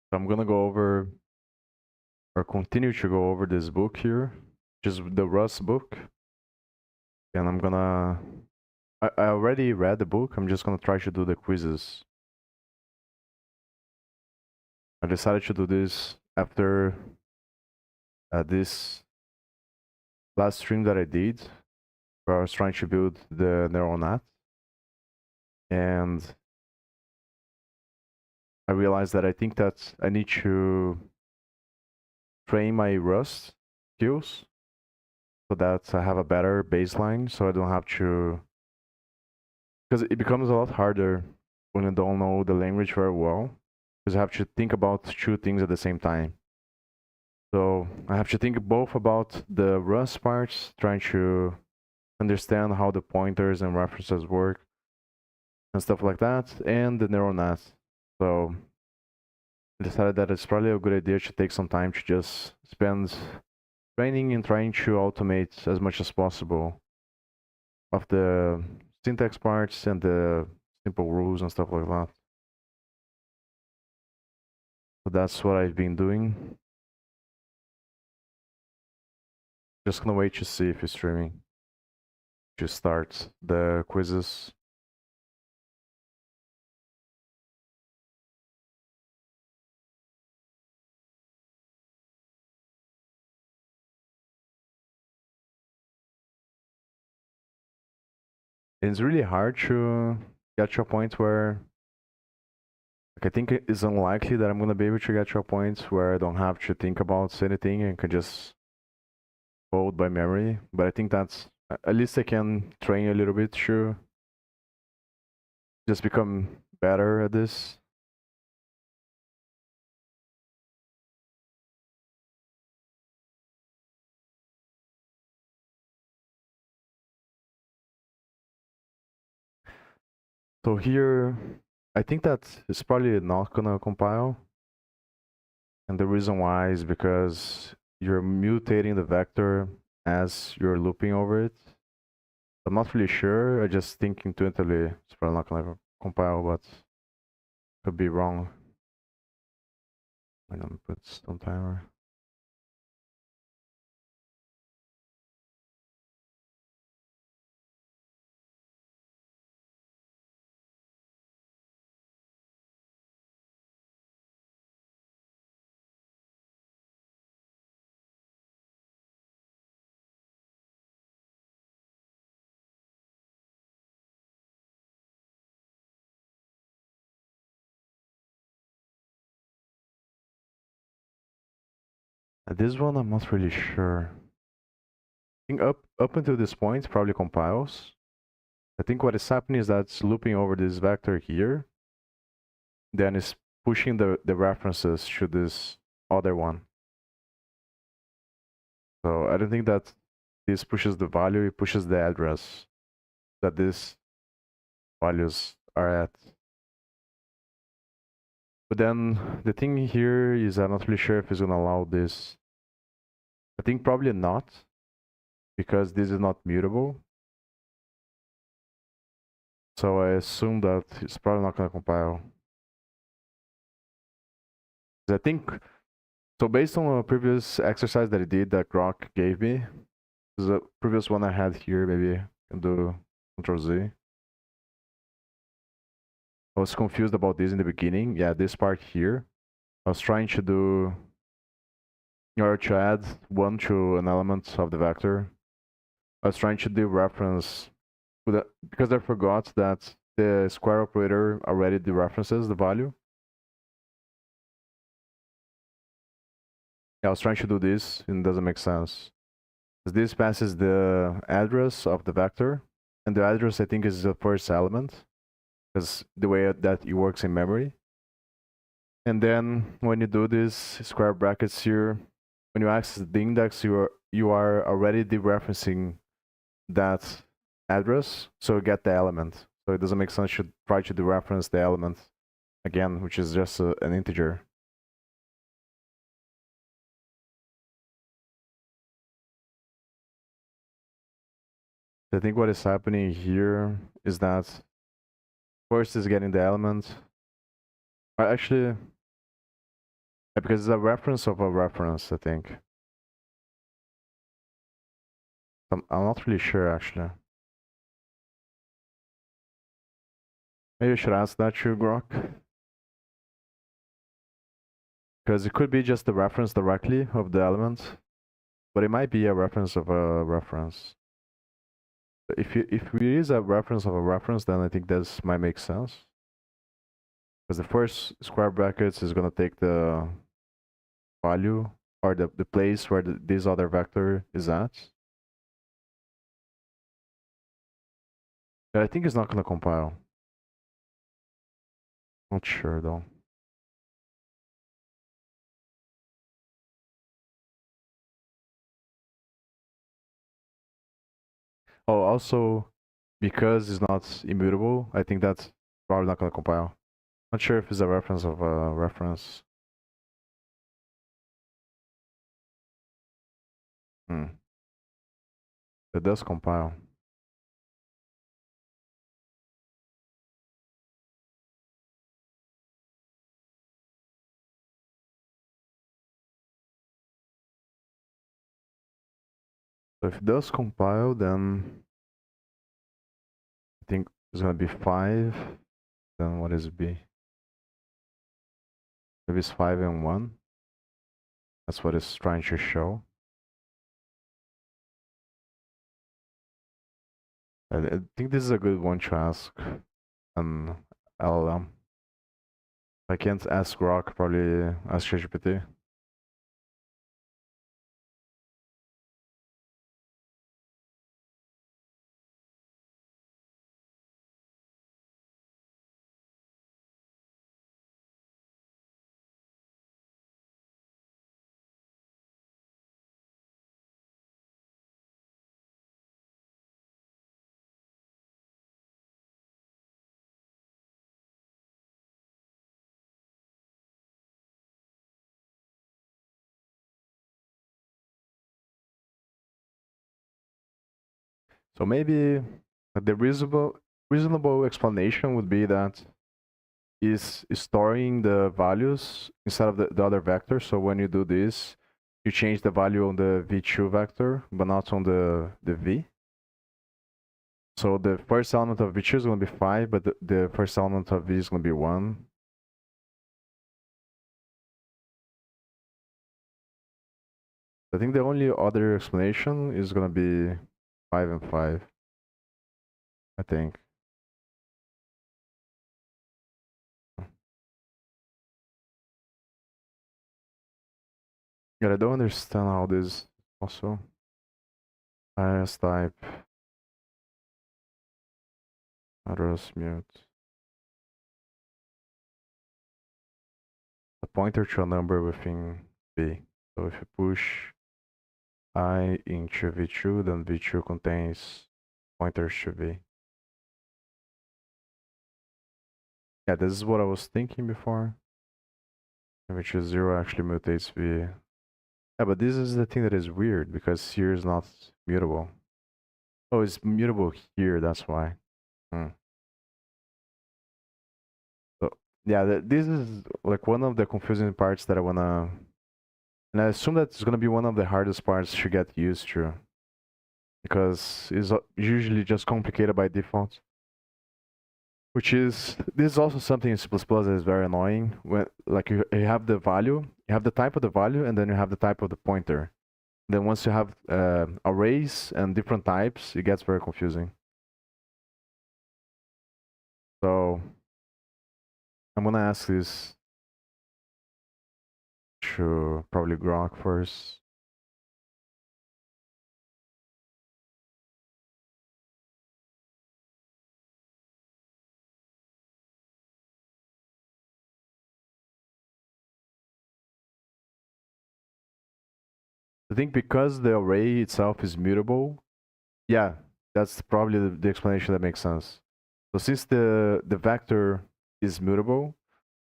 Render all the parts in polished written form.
So I'm gonna go over or continue to go over this book here, just the Rust book, and I already read the book. I'm just gonna try to do the quizzes. I decided to do this after this last stream that I did, where I was trying to build the neural net, and I realized that I think that I need to train my Rust skills so that I have a better baseline, so I don't have to, because it becomes a lot harder when you don't know the language very well, because I have to think about two things at the same time. So I have to think both about the Rust parts, trying to understand how the pointers and references work and stuff like that, and the neural net. So I decided that it's probably a good idea to take some time to just spend training and trying to automate as much as possible of the syntax parts and the simple rules and stuff like that. So that's what I've been doing. Just gonna wait to see if it's streaming to start the quizzes. It's really hard to get to a point where, like, I think it's unlikely that I'm gonna be able to get to a point where I don't have to think about anything and can just code by memory. But I think that's, at least I can train a little bit to just become better at this. So here, I think that it's probably not gonna compile. And the reason why is because you're mutating the vector as you're looping over it. I'm not really sure. I just think intuitively it's probably not gonna compile, but could be wrong. I'm gonna put stone timer. This one I'm not really sure. I think up until this point it probably compiles. I think what is happening is that it's looping over this vector here, then it's pushing the references to this other one. So I don't think that this pushes the value, it pushes the address that these values are at. But then the thing here is I'm not really sure if it's gonna allow this. I think probably not, because this is not mutable. So I assume that it's probably not gonna compile. I think, so based on a previous exercise that I did that Grok gave me, there's a previous one I had here, maybe I can do Ctrl Z. I was confused about this in the beginning. Yeah, this part here. I was trying to do, or to add one to an element of the vector. I was trying to do reference because I forgot that the square operator already dereferences the value. Yeah, I was trying to do this and it doesn't make sense. This passes the address of the vector, and the address I think is the first element, because the way that it works in memory. And then when you do this square brackets here, when you access the index, you are already dereferencing that address, so you get the element. So it doesn't make sense to try to dereference the element again, which is just an integer. I think what is happening here is that first is getting the element. Actually, Yeah, because it's a reference of a reference, I think. I'm not really sure, actually. Maybe I should ask that to Grok. Because it could be just the reference directly of the element, but it might be a reference of a reference. If it is a reference of a reference, then I think this might make sense. Because the first square brackets is gonna take the value or the place where this other vector is at. But I think it's not gonna compile. Not sure though. Oh, also, because it's not immutable, I think that's probably not gonna compile. Not sure if it's a reference of a reference. It does compile. So if it does compile, then I think it's gonna be 5. Then what is B? Maybe it's 5 and 1. That's what it's trying to show. I think this is a good one to ask an LLM. If I can't ask Grok, probably ask ChatGPT. So maybe the reasonable explanation would be that is storing the values instead of the other vector. So when you do this, you change the value on the v2 vector, but not on the v. So the first element of v2 is going to be 5, but the first element of v is going to be 1. I think the only other explanation is going to be 5 and 5. I think. Yeah, I don't understand how this also. Highest type. Address mute. A pointer to a number within V. So if you push I into V2, then V2 contains pointers to V. Yeah, this is what I was thinking before. Which is 0 actually mutates V. Yeah, but this is the thing that is weird, because here is not mutable. Oh, it's mutable here, that's why. So, yeah, this is like one of the confusing parts that I wanna... And I assume that it's gonna be one of the hardest parts to get used to. Because it's usually just complicated by default. Which is, this is also something in C++ that is very annoying. When like you have the value, you have the type of the value, and then you have the type of the pointer. Then once you have arrays and different types, it gets very confusing. So I'm gonna ask this to probably Grok first. I think because the array itself is mutable, yeah, that's probably the explanation that makes sense. So since the vector is mutable,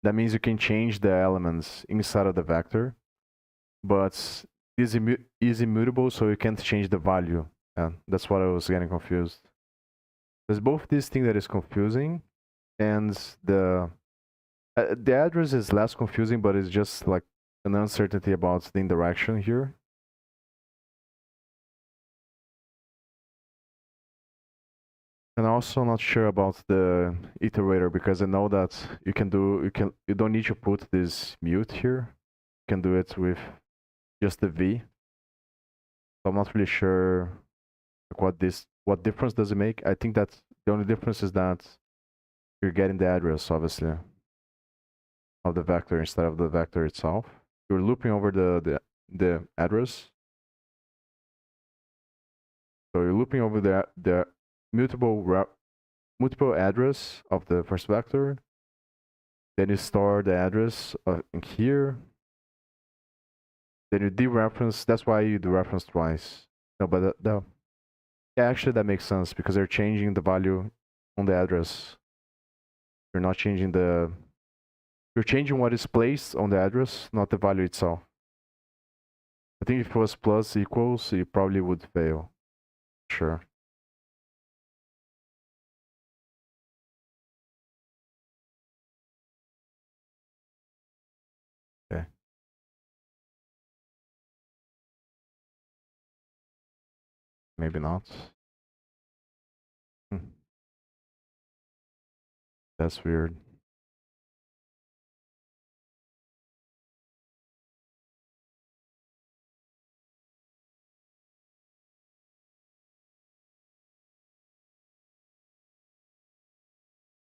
that means you can change the elements inside of the vector, but is immutable, so you can't change the value. And that's what I was getting confused. There's both this thing that is confusing, and the address is less confusing, but it's just like an uncertainty about the indirection here. And also not sure about the iterator because I know that you don't need to put this mute here. You can do it with just the V. So I'm not really sure what difference does it make. I think that the only difference is that you're getting the address, obviously, of the vector instead of the vector itself. You're looping over the address. So you're looping over the multiple address of the first vector. Then you store the address in here. Then you dereference. That's why you dereference twice. No, but yeah, actually that makes sense because they're changing the value on the address. You're not changing you're changing what is placed on the address, not the value itself. I think if it was plus equals, it probably would fail. Sure. Okay. Maybe not. That's weird.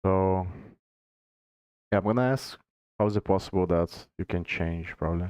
So yeah, I'm gonna ask, how is it possible that you can change probably?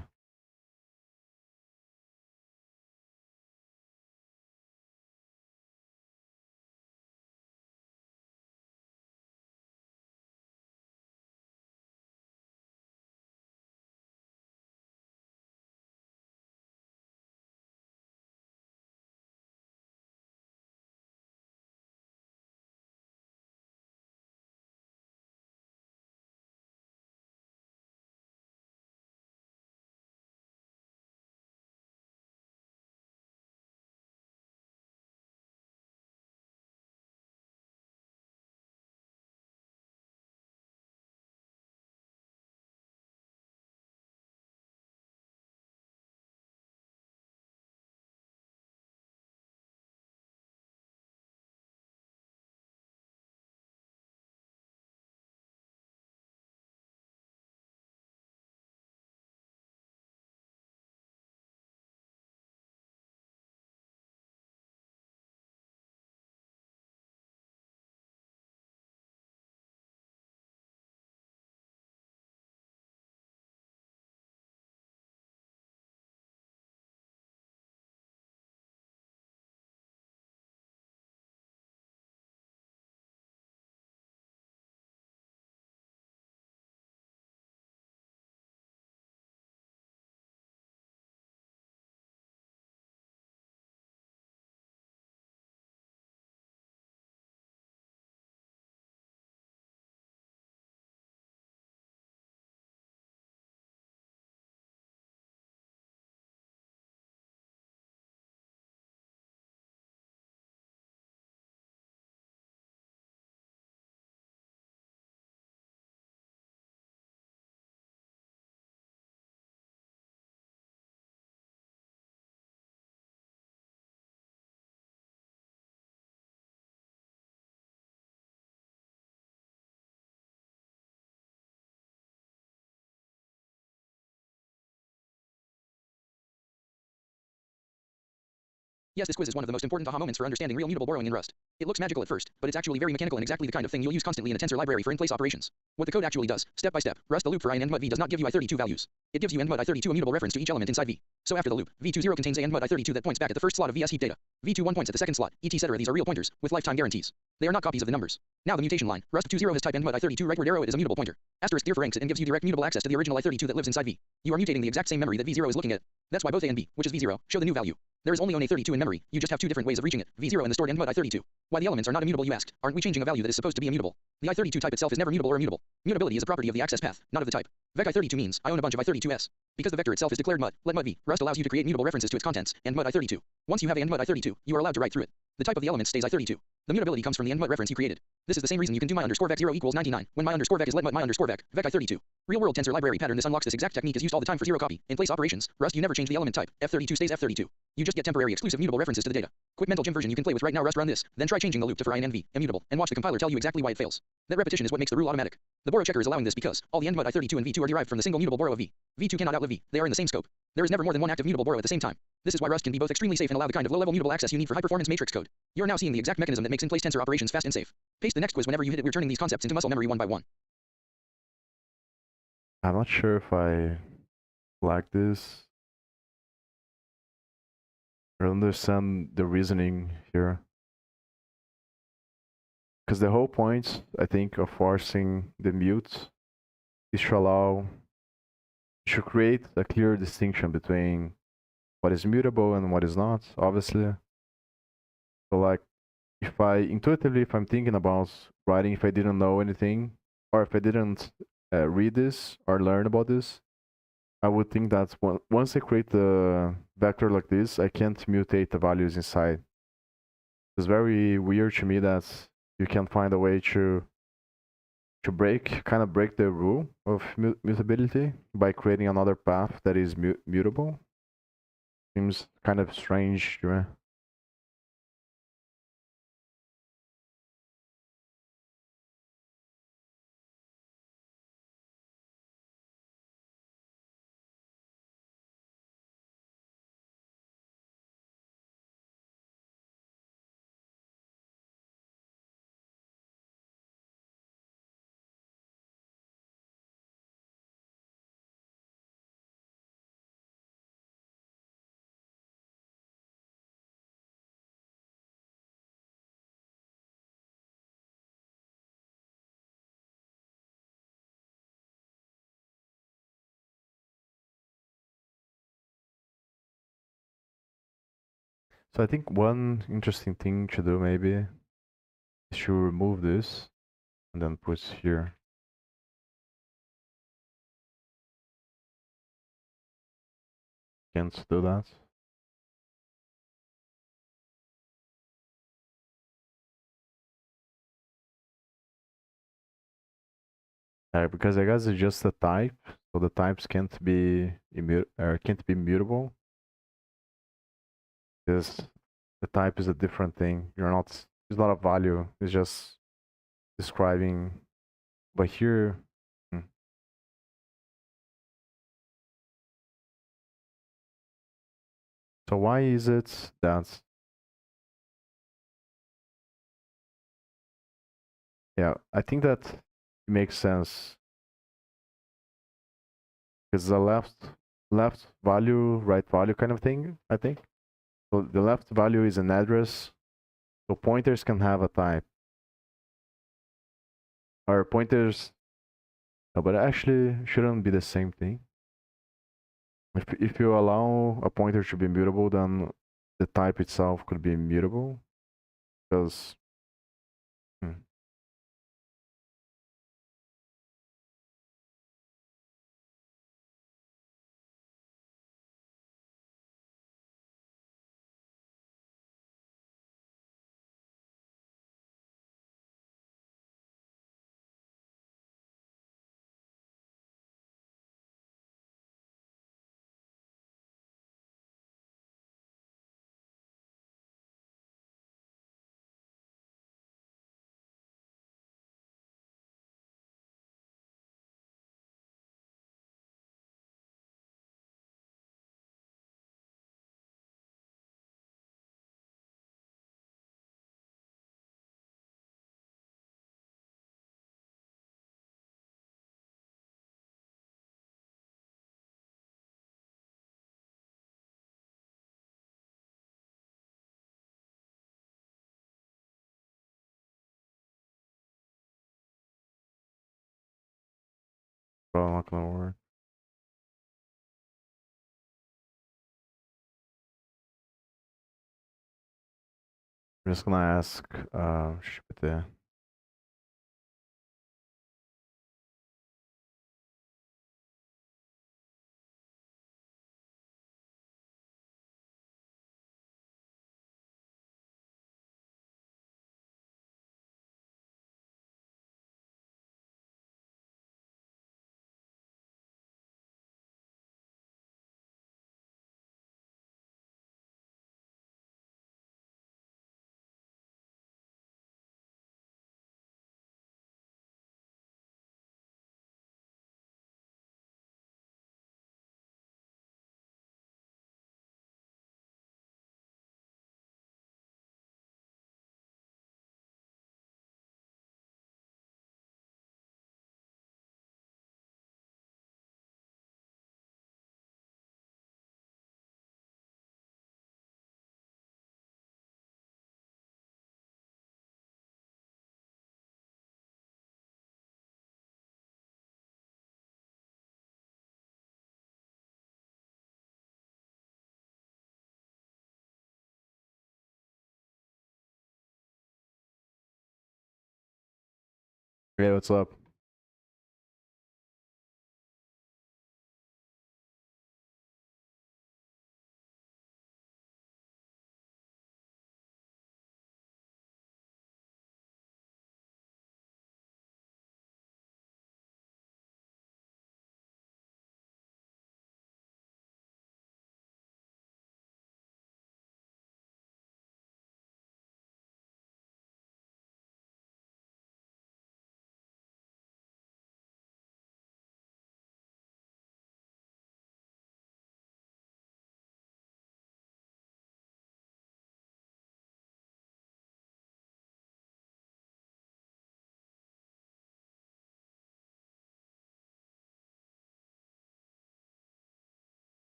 Yes, this quiz is one of the most important aha moments for understanding real mutable borrowing in Rust. It looks magical at first, but it's actually very mechanical and exactly the kind of thing you'll use constantly in a tensor library for in-place operations. What the code actually does, step by step, Rust the loop for I and endmut v does not give you I32 values. It gives you endmut I32 a mutable reference to each element inside v. So after the loop, v20 contains a endmut I32 that points back at the first slot of vs heap data. v21 points at the second slot, etc. These are real pointers, with lifetime guarantees. They are not copies of the numbers. Now the mutation line, Rust20 has type endmut I32 rightward arrow, it is a mutable pointer. Asterisk dereferences it and gives you direct mutable access to the original I32 that lives inside v. You are mutating the exact same memory that v0 is looking at. That's why both a and b, which is v0, show the new value. There is only only 32 in memory, you just have two different ways of reaching it, v0 and the stored endmut I32. Why the elements are not immutable you asked, aren't we changing a value that is supposed to be immutable? The I32 type itself is never mutable or immutable. Mutability is a property of the access path, not of the type. Vec I32 means, I own a bunch of I32s. Because the vector itself is declared mut, let mut v, Rust allows you to create mutable references to its contents, and mut I32. Once you have a endmut I32, you are allowed to write through it. The type of the element stays I32. The mutability comes from the endmut reference you created. This is the same reason you can do my underscore vec 0 equals 99 when my underscore vec is letmut my underscore vec I32. Real world tensor library pattern. This unlocks this exact technique is used all the time for zero copy. In place operations, Rust you never change the element type. F32 stays F32. You just get temporary exclusive mutable references to the data. Quick mental gym version you can play with right now. Rust run this, then try changing the loop to for INV, immutable, and watch the compiler tell you exactly why it fails. That repetition is what makes the rule automatic. The Boro checker is allowing this because all the endmut I32 and V2 are derived from the single mutable Boro of V. V2 cannot outlive V. They are in the same scope. There is never more than one active mutable Boro at the same time. This is why Rust can be both extremely safe and allow the kind of low-level mutable access you need for high-performance matrix code. You are now seeing the exact mechanism that makes in-place tensor operations fast and safe. Paste the next quiz whenever you hit it. We're turning these concepts into muscle memory one by one. I'm not sure if I like this. I don't understand the reasoning here. Because the whole point, I think, of forcing the mute is to create a clear distinction between what is mutable and what is not, obviously. So like, if I'm thinking about writing, if I didn't know anything, or if I didn't read this or learn about this, I would think that once I create the vector like this, I can't mutate the values inside. It's very weird to me that you can find a way to kind of break the rule of mutability by creating another path that is mutable. Seems kind of strange to me. So I think one interesting thing to do maybe is to remove this and then put here. Can't do that. Because I guess it's just a type, so the types can't be mutable. Because the type is a different thing. It's not a value. It's just describing. But here, so why is it that? Yeah, I think that it makes sense because the left value, right value kind of thing. I think so. The left value is an address, so pointers can have a type, or pointers. No, but actually shouldn't be the same thing. If you allow a pointer to be mutable, then the type itself could be mutable, because. Probably not gonna work. I'm just gonna ask GPT. Hey, what's up?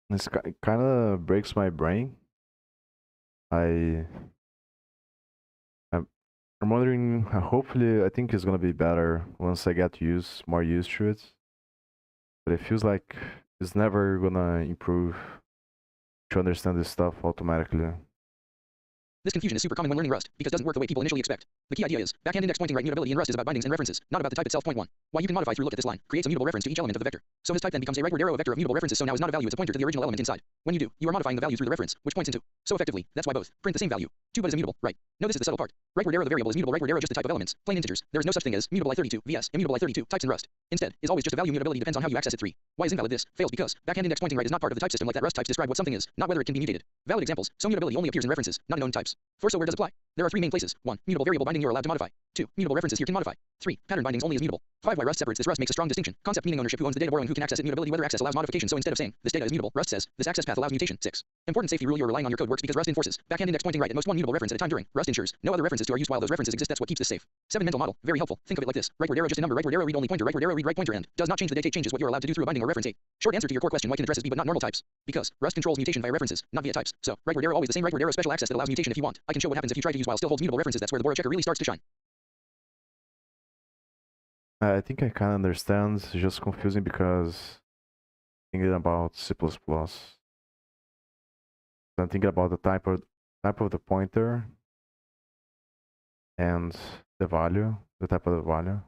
This kind of breaks my brain. I I'm, I'm wondering. Hopefully, I think it's gonna be better once I get more used to it. But it feels like it's never gonna improve to understand this stuff automatically. This confusion is super common when learning Rust, because it doesn't work the way people initially expect. The key idea is, backhand index pointing right mutability in Rust is about bindings and references, not about the type itself. Point 1. Why you can modify through look at this line, creates a mutable reference to each element of the vector. So this type then becomes a rightward arrow, a vector of mutable references, so now is not a value, it's a pointer to the original element inside. When you do, you are modifying the value through the reference, which points into. So effectively, that's why both print the same value. 2 but is immutable, right? No, this is the subtle part. Rightward arrow the variable is mutable, rightward arrow just the type of elements, plain integers. There is no such thing as mutable I32, vs immutable I32 types in Rust. Instead, is always just a value. Mutability depends on how you access it. 3. Why is invalid? This fails because backhand index pointing right is not part of the type system like that. Rust types describe what something is, not whether it can be mutated. Valid examples. So mutability only appears in references, not in known types. For so where does it apply? There are 3 main places. 1. Mutable variable binding you are allowed to modify. 2. Mutable references here can modify. 3. Pattern bindings only is mutable. 5. Why Rust separates this. Rust makes a strong distinction. Concept meaning ownership, who owns the data borrowing, who can access it. Mutability whether access allows modification. So instead of saying this data is mutable, Rust says this access path allows mutation. 6. Important safety rule: you are relying on your code works because Rust enforces backhand index pointing right at most 1 mutable reference at a time during. Rust ensures no other references to are used while those references exist. That's what keeps this safe. 7. Mental model. Very helpful. Think of it like this. Rightward arrow just a number. Rightward arrow read only pointer. Rightward arrow read right pointer and does not change the date. Changes what you are allowed to do through a binding or reference. 8. Short answer to your core question: why can addresses be but not normal types? Because Rust controls mutation via references, not via types. So rightward arrow always the same. Rightward arrow special access that allows mutation if you want. I can show what happens if you try to use while still holds mutable references. That's where the borrow checker really starts to shine. I think I kind of understand. It's just confusing because thinking about C++. I'm thinking about the type of the pointer and the value, the type of the value.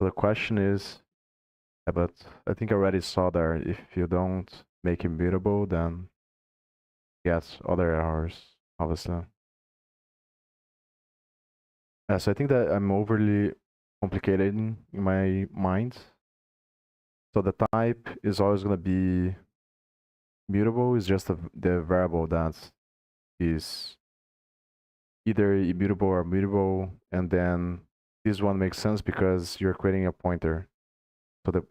So the question is, but I think I already saw there, if you don't make it mutable, then get other errors, obviously. So I think that I'm overly complicated in my mind. So the type is always going to be mutable, is just the variable that is either immutable or mutable, and then this one makes sense because you're creating a pointer. So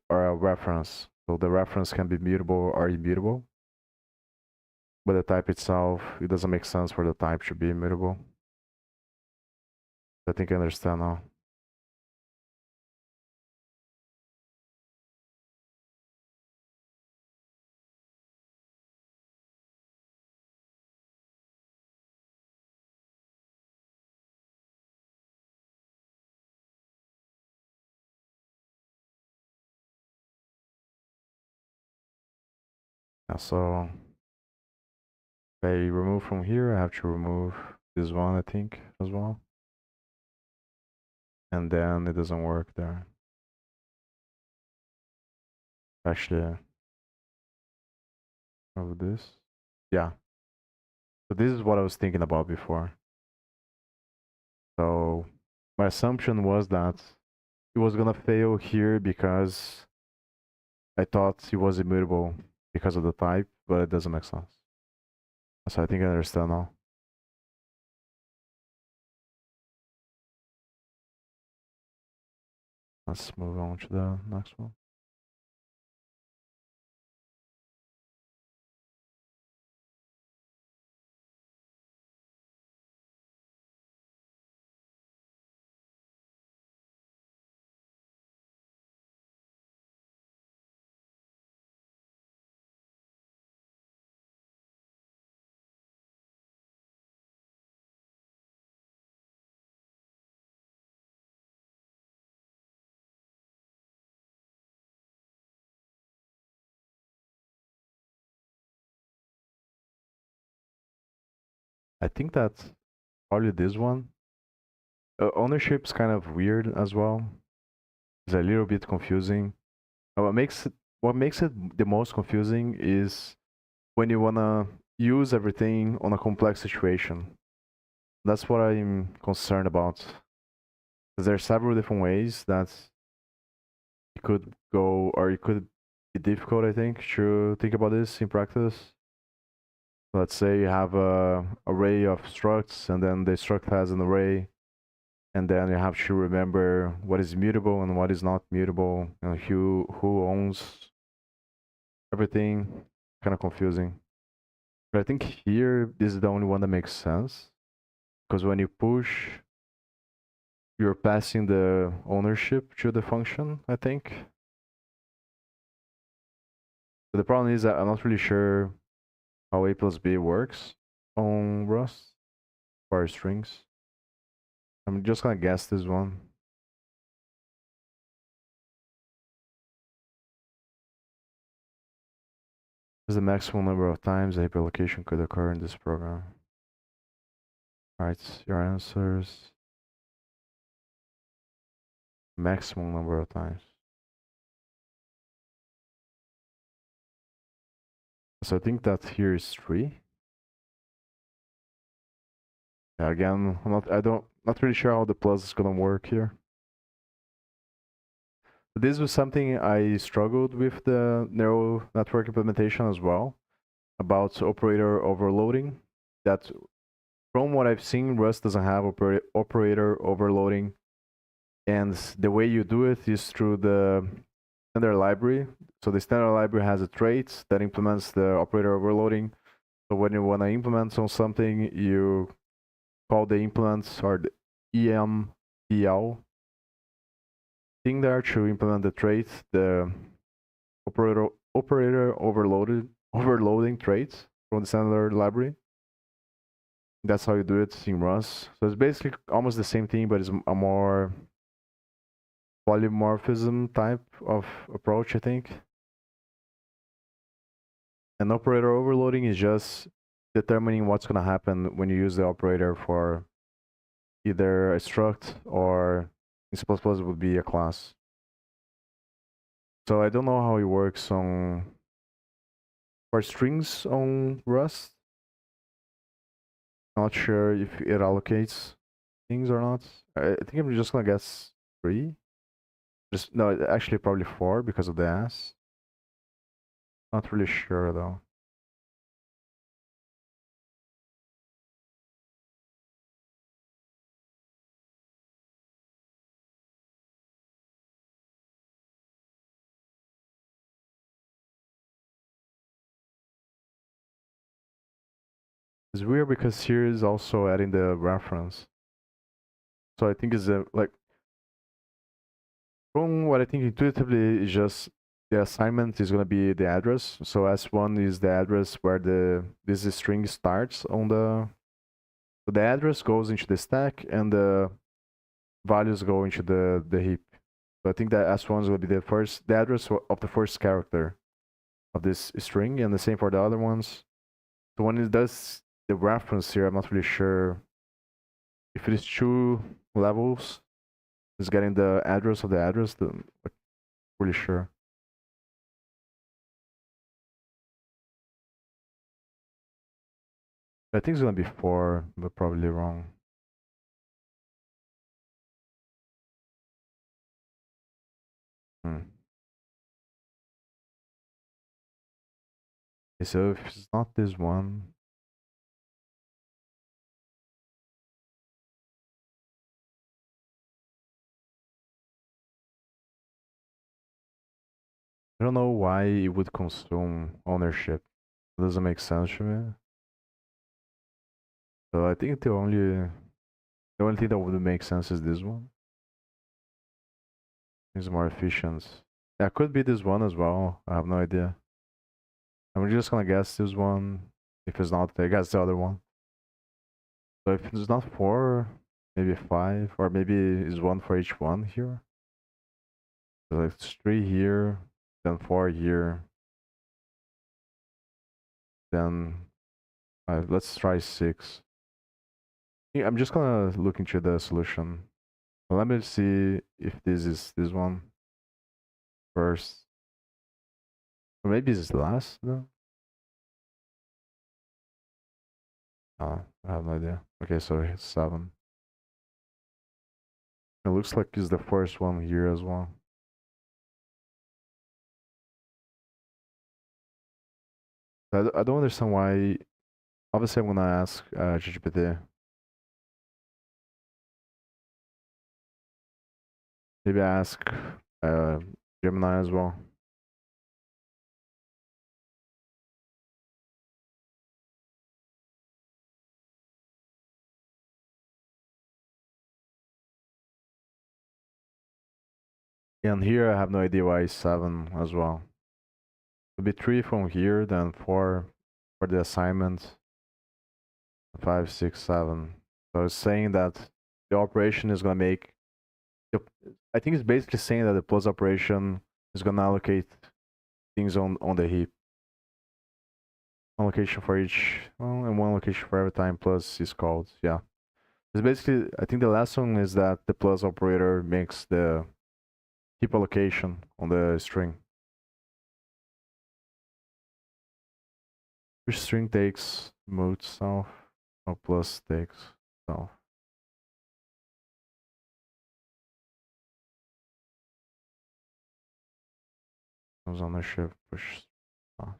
or a reference. So the reference can be mutable or immutable. But the type itself, it doesn't make sense for the type should be immutable. I think I understand now. Yeah, so if I remove from here, I have to remove this one, I think, as well. And then it doesn't work there. Actually, of this. Yeah. So this is what I was thinking about before. So my assumption was that it was gonna fail here because I thought it was immutable because of the type, but it doesn't make sense. So I think I understand now. Let's move on to the next one. I think that's probably this one. Ownership's kind of weird as well. It's a little bit confusing. What makes it the most confusing is when you wanna use everything on a complex situation. That's what I'm concerned about. Because there are several different ways that it could go, or it could be difficult, I think, to think about this in practice. Let's say you have a array of structs, and then the struct has an array, and then you have to remember what is mutable and what is not mutable, and who owns everything. Kind of confusing. But I think here this is the only one that makes sense, because when you push, you're passing the ownership to the function, I think. But the problem is that I'm not really sure how a plus b works on Rust for strings. I'm just gonna guess this one. Is the maximum number of times a application could occur in this program? Alright, your answers. Maximum number of times. So I think that here is 3. Yeah, again, not really sure how the plus is gonna work here. This was something I struggled with the neural network implementation as well, about operator overloading. That from what I've seen, Rust doesn't have operator overloading, and the way you do it is through the standard library. So the standard library has a trait that implements the operator overloading. So when you want to implement on something, you call the implements or the EMPL thing there to implement the trait, the operator overloading traits from the standard library. That's how you do it in Rust. So it's basically almost the same thing, but it's a more polymorphism type of approach, I think. And operator overloading is just determining what's going to happen when you use the operator for either a struct or in C++ it would be a class. So I don't know how it works on for strings on Rust. Not sure if it allocates things or not. I think I'm just gonna guess 3. Just no, actually probably 4 because of the S. Not really sure though. It's weird because here is also adding the reference. So I think it's like from what I think intuitively is just the assignment is gonna be the address. So S1 is the address where this string starts on the. So the address goes into the stack and the values go into the heap. So I think that S1 is gonna be the address of the first character of this string, and the same for the other ones. So when it does the reference here, I'm not really sure if it is 2 levels. It's getting the address of the address. I'm really sure. I think it's gonna be 4, but probably wrong. Hmm. Okay, so if it's not this one, I don't know why it would consume ownership. It doesn't make sense to me. So I think the only thing that would make sense is this one. It's more efficient. Yeah, could be this one as well. I have no idea. I'm just gonna guess this one. If it's not, I guess the other one. So if it's not 4, maybe 5, or maybe it's 1 for each one here. So it's 3 here, then 4 here, then let's try 6. Yeah, I'm just gonna look into the solution. Let me see if this is this one first. Or maybe it's last though. I have no idea. Okay, so it's 7. It looks like it's the first one here as well. I don't understand why. Obviously, I'm gonna ask ChatGPT. Maybe ask Gemini as well. And here I have no idea why it's 7 as well. It'll be 3 from here, then 4 for the assignment. 5, 6, 7. So it's saying that the operation is gonna make. I think it's basically saying that the plus operation is gonna allocate things on the heap. One location for each, well, and one location for every time plus is called. Yeah. It's basically, I think the last one is that the plus operator makes the heap allocation on the string. Which string takes mode self? Or plus takes self. Comes ownership push pass.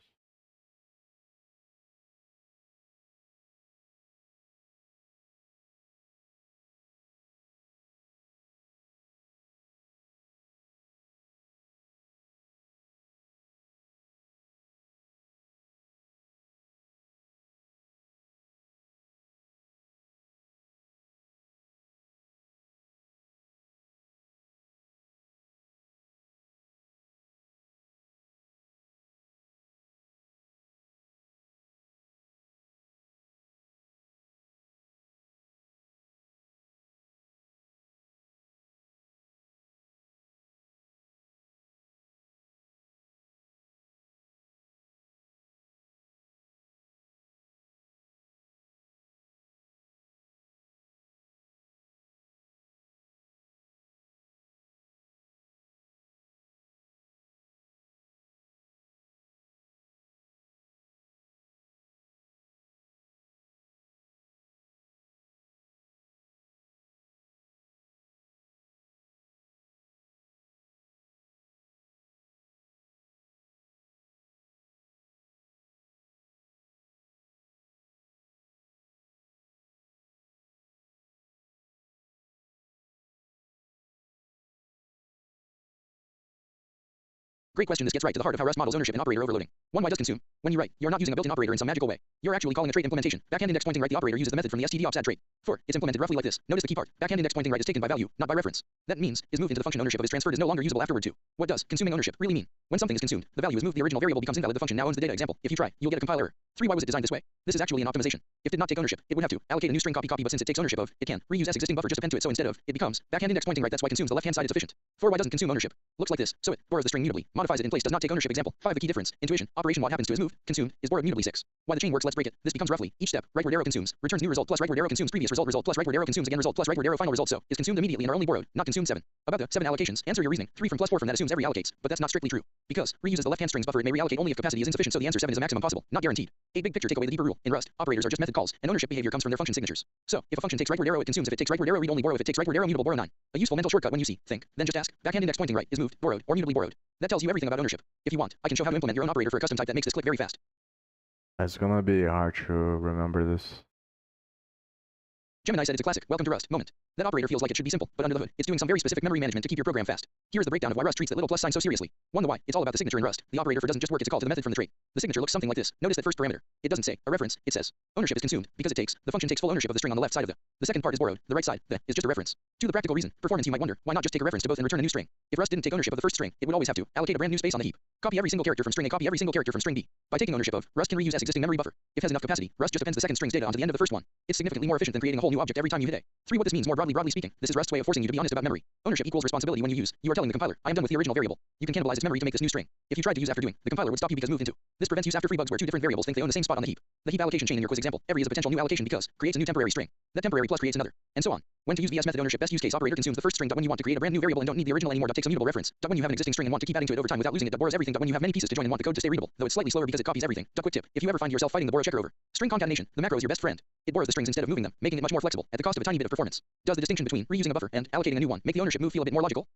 Great question. This gets right to the heart of how Rust models ownership and operator overloading. 1. Why does consume? When you write, you're not using a built-in operator in some magical way. You're actually calling a trait implementation. Backhand index pointing right. The operator uses the method from the stdops add trait. 4. It's implemented roughly like this. Notice the key part. Backhand index pointing right is taken by value, not by reference. That means is moved into the function ownership of is transferred is no longer usable afterward to. What does consuming ownership really mean? When something is consumed, the value is moved. The original variable becomes invalid. The function now owns the data. Example: if you try, you'll get a compile error. 3. Why was it designed this way? This is actually an optimization. If it did not take ownership, it would have to allocate a new string copy, but since it takes ownership of, it can reuse s existing buffer, just append to it. So instead of, it becomes backhand index pointing right. That's why consumes the left hand side is sufficient. 4. Why doesn't consume ownership? Looks like this. So it borrows the string mutably, modifies it in place, does not take ownership. Example: 5. The key difference. Intuition. Operation what happens to is moved, consumed, is borrowed mutably. 6. Why the chain works. Let's break it. This becomes roughly each step. Rightward arrow consumes, returns new result plus rightward arrow consumes previous result plus rightward arrow consumes again result plus rightward arrow final result. So is consumed immediately and are only borrowed, not consumed. 7. About the 7 allocations, answer your reasoning. 3 from plus 4 from that assumes every allocates, but that's not strictly true. Because reuses the left hand strings buffer, it may reallocate only if capacity is insufficient. So the answer 7 is a maximum possible, not guaranteed. A big picture takeaway: the deeper rule in Rust, operators are just method calls, and ownership behavior comes from their function signatures. So if a function takes rightward arrow, it consumes. If it takes rightward arrow, read only borrow. If it takes rightward arrow, mutable borrow. 9. A useful mental shortcut when you see, think, then just ask. Backhand index pointing right is moved, borrowed, or mutably borrowed. That tells you everything about ownership. If you want, I can show how to implement your own operator for a custom type that makes this click very fast. It's gonna be hard to remember this. Gemini said it's a classic welcome to Rust moment. That operator feels like it should be simple, but under the hood, it's doing some very specific memory management to keep your program fast. Here is the breakdown of why Rust treats that little plus sign so seriously. 1. The why. It's all about the signature in Rust. The operator for doesn't just work, it's a call to the method from the trait. The signature looks something like this. Notice that first parameter. It doesn't say a reference, it says ownership is consumed because it takes. The function takes full ownership of the string on the left side of the. The second part is borrowed. The right side, the, is just a reference. To the practical reason, performance, you might wonder, why not just take a reference to both and return a new string? If Rust didn't take ownership of the first string, it would always have to allocate a brand new space on the heap. Copy every single character from string A, copy every single character from string B. By taking ownership of, Rust can reuse S existing memory buffer. If it has enough capacity, Rust just appends the second string's data onto the end of the first one. It's significantly more efficient than creating a whole new object every time you hit A. 3. What this means more broadly speaking, this is Rust's way of forcing you to be honest about memory. Ownership equals responsibility when you use. You are telling the compiler, I am done with the original variable. You can cannibalize its memory to make this new string. If you tried to use after doing, the compiler would stop you because moved into. This prevents use after free bugs where two different variables think they own the same spot on the heap. The heap allocation chain in your quiz example, every is a potential new allocation because creates a new temporary string. That temporary plus creates another, and so on. When to use VS method ownership best use case operator consumes the first string. When you want to create a brand new variable and don't need the original anymore. Takes a mutable reference. When you have an existing string and want to keep adding to it over time without losing it. Borrows everything. When you have many pieces to join and want the code to stay readable, though it's slightly slower because it copies everything. Quick tip: if you ever find yourself fighting the borrow checker over string concatenation, the macro is your best friend. It borrows the strings instead of moving them, making it much more flexible at the cost of a tiny bit of performance. Does the distinction between reusing a buffer and allocating a new one make the ownership move feel a bit more logical?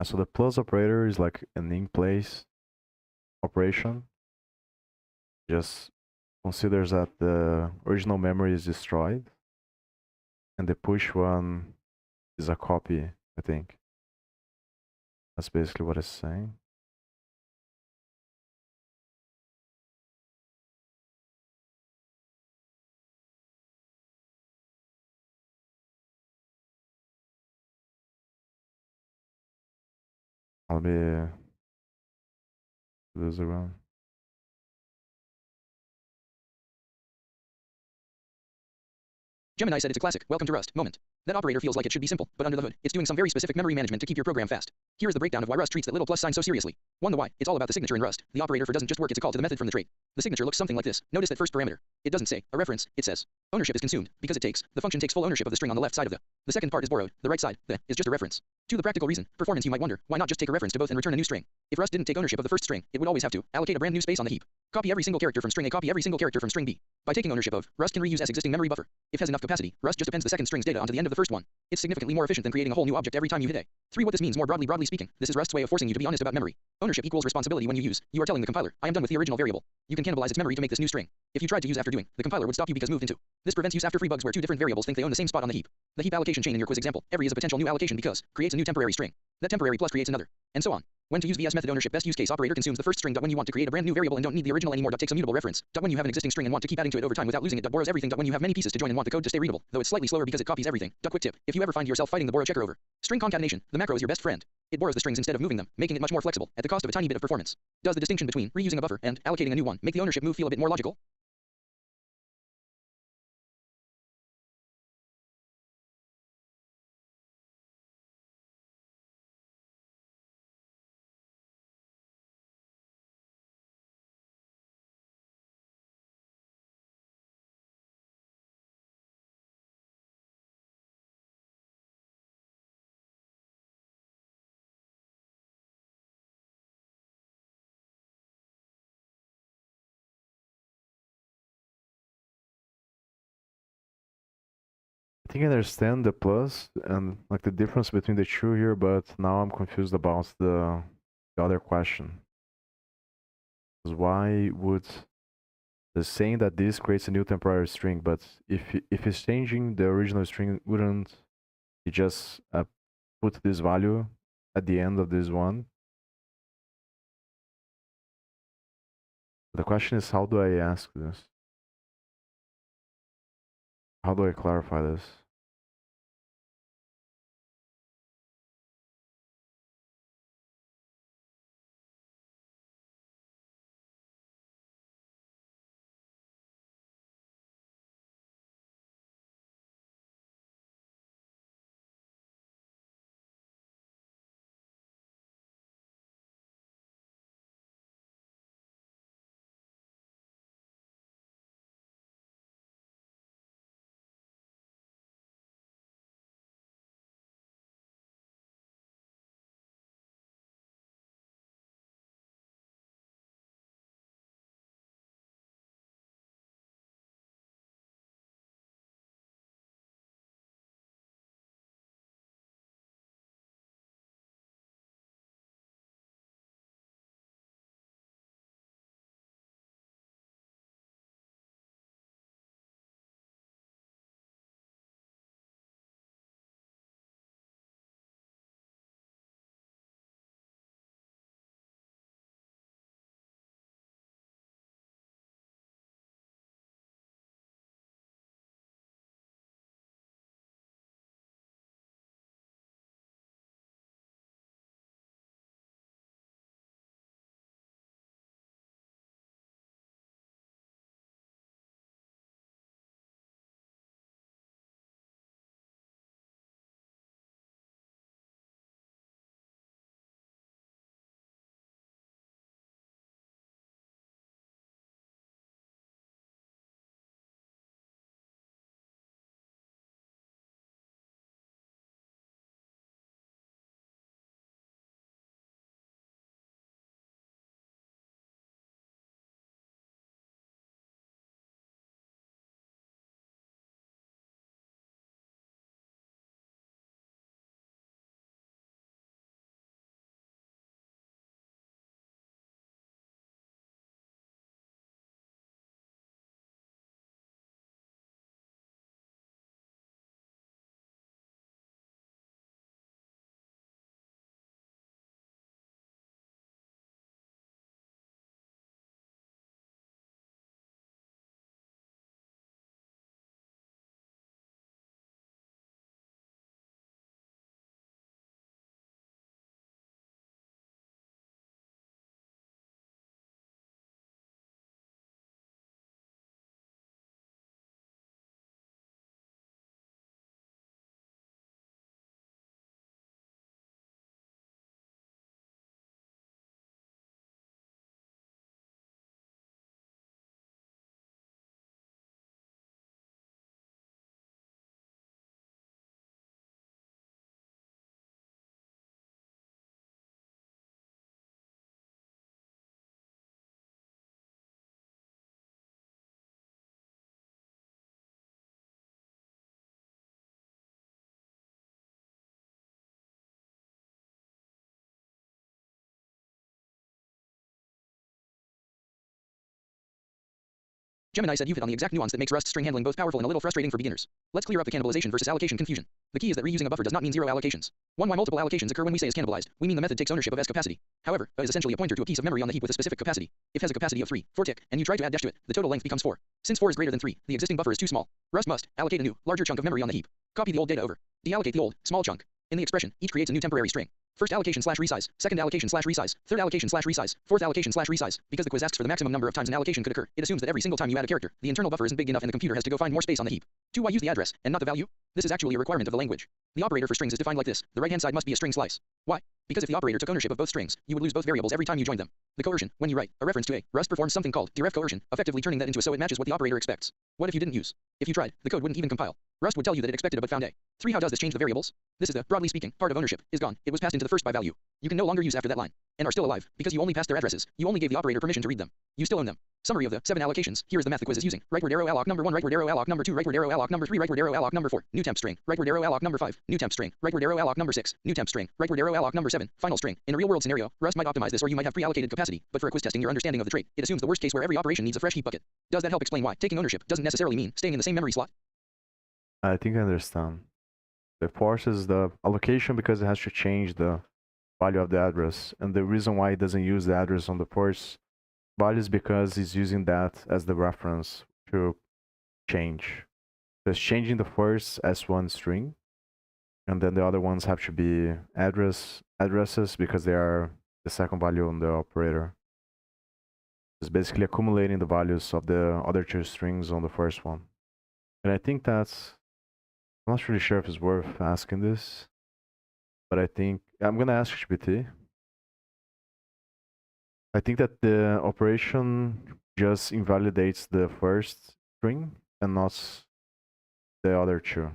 So the plus operator is like an in place operation. Just considers that the original memory is destroyed, and the push one is a copy, I think. That's basically what it's saying. I'll be this around. Gemini said it's a classic welcome to Rust moment. That operator feels like it should be simple, but under the hood, it's doing some very specific memory management to keep your program fast. Here is the breakdown of why Rust treats that little plus sign so seriously. 1. The why. It's all about the signature in Rust. The operator for doesn't just work, it's a call to the method from the trait. The signature looks something like this. Notice that first parameter. It doesn't say a reference, it says ownership is consumed because it takes. The function takes full ownership of the string on the left side of the. The second part is borrowed. The right side, the, is just a reference. To the practical reason, performance, you might wonder, why not just take a reference to both and return a new string? If Rust didn't take ownership of the first string, it would always have to allocate a brand new space on the heap. Copy every single character from string A, copy every single character from string B. By taking ownership of, Rust can reuse S existing memory buffer. If it has enough capacity, Rust just appends the second string's data onto the end of the first one. It's significantly more efficient than creating a whole new object every time you hit A. 3. What this means more broadly speaking, this is Rust's way of forcing you to be honest about memory. Ownership equals responsibility when you use. You are telling the compiler, I am done with the original variable. You can cannibalize its memory to make this new string. If you tried to use after doing, the compiler would stop you because moved into. This prevents use after free bugs where two different variables think they own the same spot on the heap. The heap allocation chain in your quiz example, every is a potential new allocation because creates a new temporary string. That temporary plus creates another, and so on. When to use VS method ownership best use case operator consumes the first string. When you want to create a brand new variable and don't need the original anymore. Takes a mutable reference. When you have an existing string and want to keep adding to it over time without losing it. Borrows everything. When you have many pieces to join and want the code to stay readable, though it's slightly slower because it copies everything. Quick tip: if you ever find yourself fighting the borrow checker over string concatenation, the macro is your best friend. It borrows the strings instead of moving them, making it much more flexible at the cost of a tiny bit of performance. Does the distinction between reusing a buffer and allocating a new one make the ownership move feel a bit more logical? I think I understand the plus and like the difference between the two here, but now I'm confused about the other question. Because why would the saying that this creates a new temporary string, but if it's changing the original string, wouldn't you just put this value at the end of this one? The question is, how do I ask this? How do I clarify this? Gemini said you've hit on the exact nuance that makes Rust string handling both powerful and a little frustrating for beginners. Let's clear up the cannibalization versus allocation confusion. The key is that reusing a buffer does not mean zero allocations. Why multiple allocations occur when we say is cannibalized, we mean the method takes ownership of S capacity. However, a is essentially a pointer to a piece of memory on the heap with a specific capacity. If has a capacity of 3, 4 tick, and you try to add dash to it, the total length becomes 4. Since 4 is greater than 3, the existing buffer is too small. Rust must allocate a new, larger chunk of memory on the heap. Copy the old data over. Deallocate the old, small chunk. In the expression, each creates a new temporary string. First allocation/resize, second allocation/resize, third allocation/resize, fourth allocation/resize. Because the quiz asks for the maximum number of times an allocation could occur, it assumes that every single time you add a character, the internal buffer isn't big enough and the computer has to go find more space on the heap. Why use the address, and not the value? This is actually a requirement of the language. The operator for strings is defined like this. The right-hand side must be a string slice. Why? Because if the operator took ownership of both strings, you would lose both variables every time you joined them. The coercion, when you write a reference to a, Rust performs something called deref coercion, effectively turning that into a so it matches what the operator expects. What if you didn't use? If you tried, the code wouldn't even compile. Rust would tell you that it expected a but found a. 3. How does this change the variables? This is the, broadly speaking, part of ownership, is gone. It was passed into the first by value. You can no longer use after that line, and are still alive, because you only passed their addresses. You only gave the operator permission to read them. You still own them. Summary of the 7 allocations. Here is the math the quiz is using. Rightward arrow alloc number 1, rightward arrow alloc number 2, rightward arrow alloc number 3, rightward arrow alloc number 4, new temp string, rightward arrow alloc number 5, new temp string, rightward arrow alloc number 6, new temp string, rightward arrow alloc number 7, final string. In a real-world scenario, Rust might optimize this or you might have pre-allocated capacity, but for a quiz testing your understanding of the trait, it assumes the worst case where every operation needs a fresh heap bucket. Does that help explain why taking ownership doesn't necessarily mean staying in the same memory slot? I think I understand. It forces the allocation because it has to change the value of the address, and the reason why it doesn't use the address on the first value is because it's using that as the reference to change. So it's changing the first S1 string, and then the other ones have to be addresses because they are the second value on the operator. It's basically accumulating the values of the other 2 strings on the first one. And I think that's, I'm not really sure if it's worth asking this, but I think I'm gonna ask GPT. I think that the operation just invalidates the first string and not the other 2.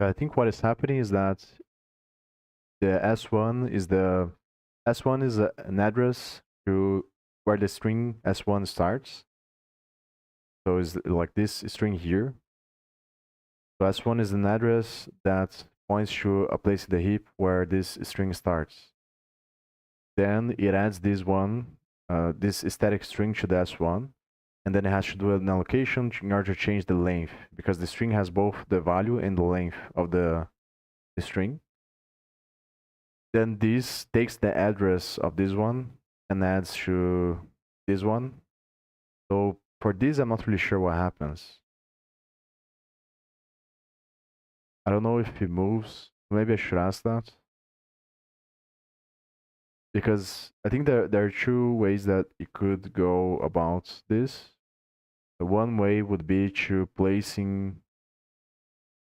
I think what is happening is that the S1 is an address to where the string S1 starts. So it's like this string here. So S1 is an address that points to a place in the heap where this string starts. Then it adds this static string to the S1, and then it has to do an allocation in order to change the length, because the string has both the value and the length of the string. Then this takes the address of this one and adds to this one. So for this, I'm not really sure what happens. I don't know if it moves. Maybe I should ask that. Because I think there are 2 ways that it could go about this. The one way would be to placing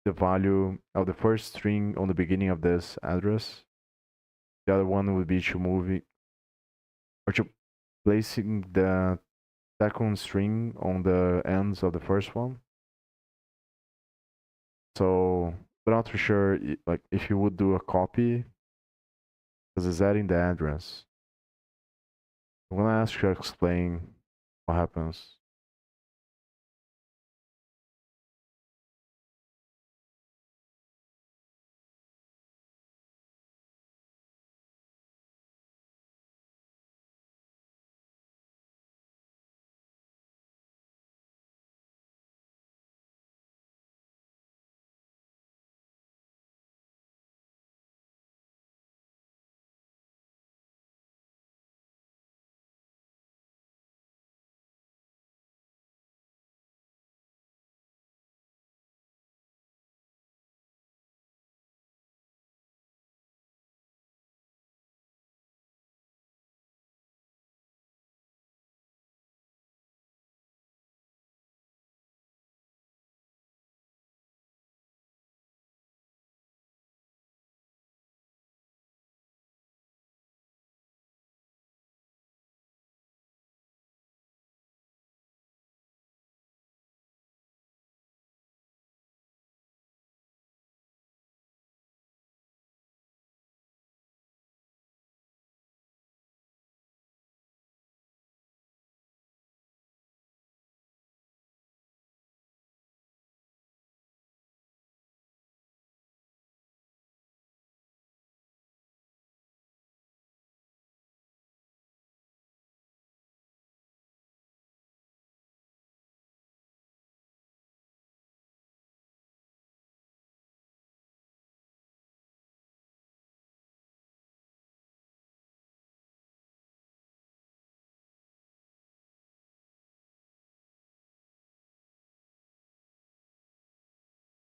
the value of the first string on the beginning of this address. The other one would be to move it, or to placing the second string on the ends of the first one. So I'm not too sure like if you would do a copy, because it's adding the address. I'm gonna ask you to explain what happens.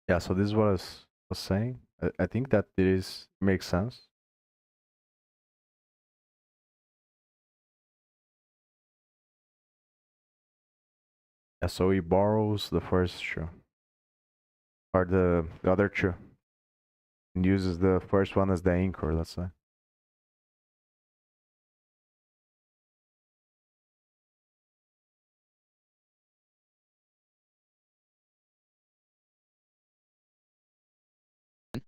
Yeah, so this is what I was saying. I think that this makes sense. Yeah, so he borrows the first two, or the other two, and uses the first one as the anchor, let's say.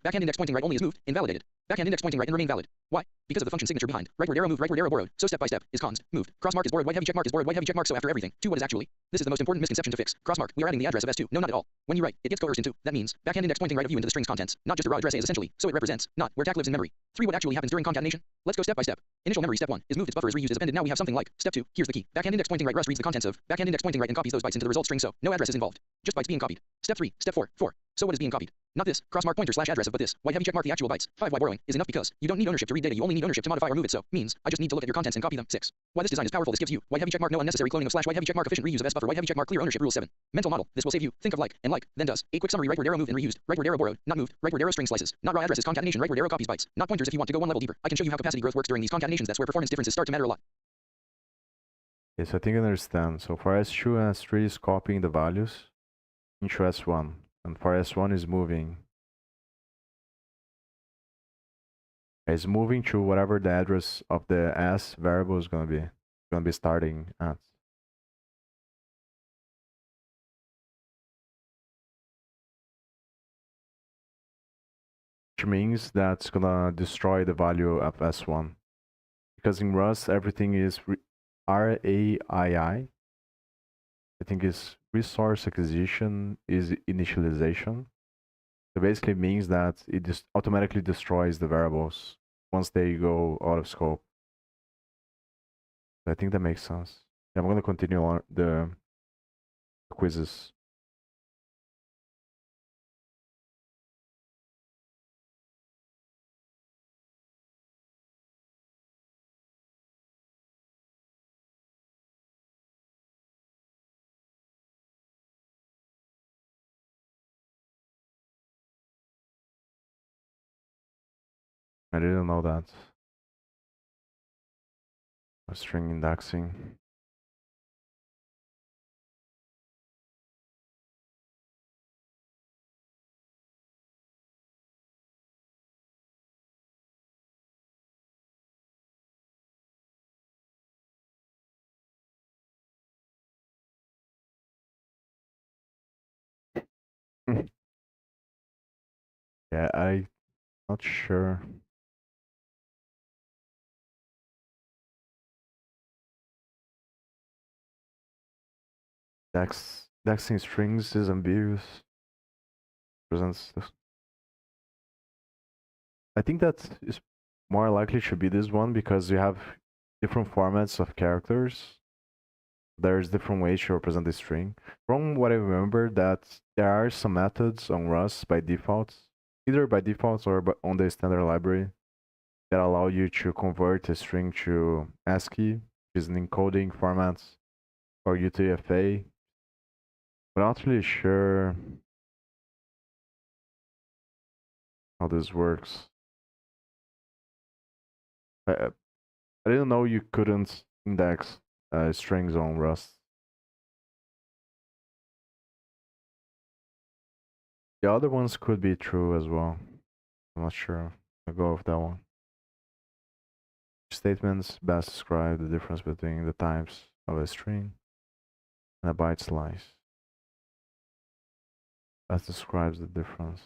Backhand index pointing right only is moved, invalidated. Backhand index pointing right and remain valid. Why? Because of the function signature behind. Rightward arrow moved, rightward arrow borrowed. So step by step is const moved. Cross mark is borrowed, white heavy check mark is borrowed, white heavy check mark. So after everything, to what is actually. This is the most important misconception to fix. Cross mark. We are adding the address of S2. No, not at all. When you write, it gets coerced into. That means backhand index pointing right of you into the string's contents, not just a raw address A is essentially. So it represents not where TAC lives in memory. 3. What actually happens during concatenation? Let's go step by step. Initial memory step 1 is moved. Its buffer is reused as appended. Now we have something like step 2. Here's the key. Backhand index pointing right rust reads the contents of backhand index pointing right and copies those bytes into the result string. So no address is involved. Just bytes being copied. Step 3. Step 4. 4. So what is being copied? Not this, crossmark pointer slash address of, but this, white heavy checkmark the actual bytes. 5. Why borrowing is enough because you don't need ownership to read data, you only need ownership to modify or move it, so means I just need to look at your contents and copy them. 6. Why this design is powerful, this gives you white heavy checkmark no unnecessary cloning of slash white heavy checkmark efficient reuse of S buffer white heavy checkmark clear ownership rule 7. Mental model, this will save you, think of like, and like, then does. A quick summary rightward arrow moved and reused, rightward arrow borrowed, not moved, rightward arrow string slices, not raw addresses concatenation rightward arrow copies bytes, not pointers if you want to go one level deeper. I can show you how capacity growth works during these concatenations, that's where performance differences start to matter a lot. Yes, I think I understand. So for S2 and S3 is copying the values into S1, and for S1 is moving. It's moving to whatever the address of the S variable is gonna be. It's gonna be starting at. Which means that's gonna destroy the value of S1. Because in Rust everything is RAII. I think is resource acquisition is initialization. So basically means that it just automatically destroys the variables once they go out of scope. I think that makes sense. Yeah, I'm gonna continue on the quizzes. I didn't know that. String indexing. Yeah, I'm not sure. Dexing strings is ambiguous. Presents this. I think that is more likely should be this one because you have different formats of characters. There's different ways to represent the string. From what I remember, that there are some methods on Rust by default, either by default or on the standard library, that allow you to convert a string to ASCII, which is an encoding format, or UTF-8. But I'm not really sure how this works. I didn't know you couldn't index strings on Rust. The other ones could be true as well. I'm not sure. I'll go with that one. Statements best describe the difference between the types of a string and a byte slice. Best describes the difference.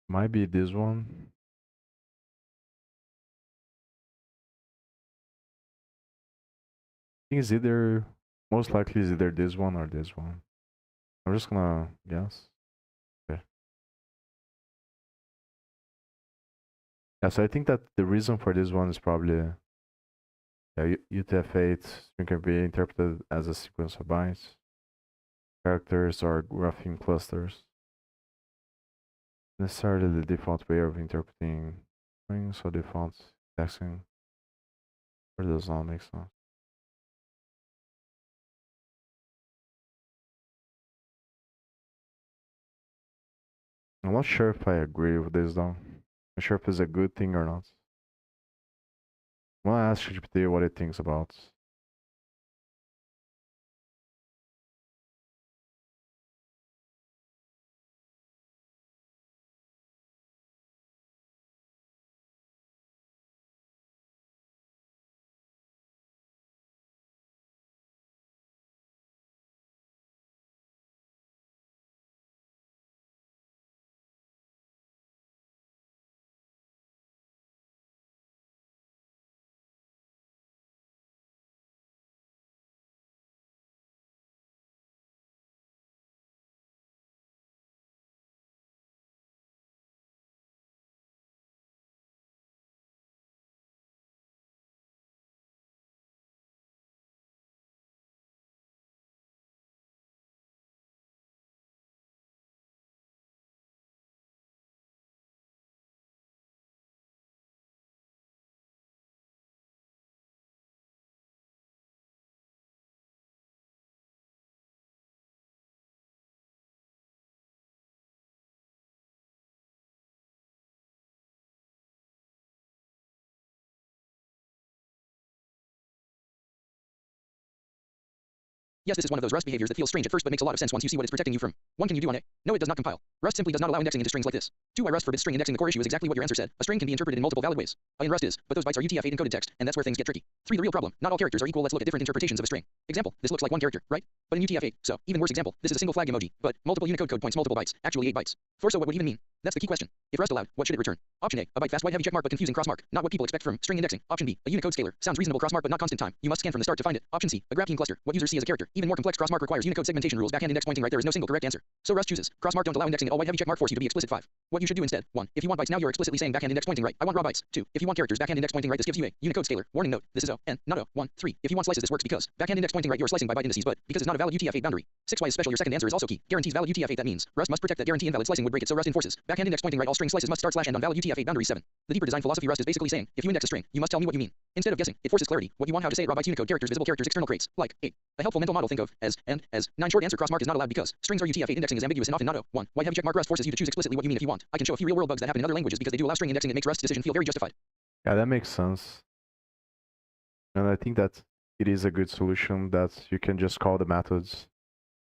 Might be this one. I think it's either, most likely is either this one or this one. I'm just gonna guess. Okay. Yeah, so I think that the reason for this one is probably UTF-8 string can be interpreted as a sequence of bytes. Characters are grapheme clusters. Necessarily the default way of interpreting strings or default indexing. Or does not make sense. I'm not sure if I agree with this though. I'm not sure if it's a good thing or not. I'm gonna ask GPT what it thinks about. Yes, this is one of those Rust behaviors that feels strange at first but makes a lot of sense once you see what it's protecting you from. 1. Can you do on it? No, it does not compile. Rust simply does not allow indexing into strings like this. 2. Why Rust forbids string indexing? The core issue is exactly what your answer said. A string can be interpreted in multiple valid ways. In Rust is, but those bytes are UTF-8 encoded text, and that's where things get tricky. 3. The real problem. Not all characters are equal. Let's look at different interpretations of a string. Example, this looks like one character, right? But in UTF-8, so, even worse example, this is a single flag emoji, but multiple Unicode code points multiple bytes, actually 8 bytes. 4. So what would even mean? That's the key question. If Rust allowed, what should it return? Option A, a byte fast white heavy checkmark but confusing crossmark, not what people expect from string indexing. Option B, a Unicode scalar, sounds reasonable crossmark but not constant time. You must scan from the start to find it. Option C, a grapheme cluster, what users see as a character. Even more complex crossmark requires Unicode segmentation rules. Backhand index pointing right. There is no single correct answer. So Rust chooses crossmark don't allow indexing at all. White heavy checkmark force you to be explicit. 5. What you should do instead. 1. If you want bytes now you're explicitly saying backhand index pointing right. I want raw bytes. 2. If you want characters backhand index pointing right this gives you a Unicode scalar. Warning note, this is O, N, not O. 1. 3. If you want slices this works because backhand index pointing right you are slicing by byte indices but because it's not a valid UTF-8 boundary. 6. Why is special? Your second answer is also key. Guarantees valid UTF-8 that means Rust must protect that guarantee. Invalid slicing would break it so Rust enforces backhand index pointing right all string slices must start /end on valid UTF-8 boundary. 7. The deeper design philosophy Rust is basically saying if you index a string you must tell me what you mean. Instead of guessing, it forces clarity. What you want how to say it raw bytes Unicode characters visible characters external crates like 8. A helpful mental model think of as and as 9 short answer crossmark is not allowed because strings are UTF-8 indexing is ambiguous and often not O. 1. White heavy checkmark Rust forces you to choose explicitly what you mean if you want. I can show a few real world bugs that happen in other languages because they do allow string indexing. It makes Rust's decision feel very justified. Yeah, that makes sense. And I think that it is a good solution that you can just call the methods.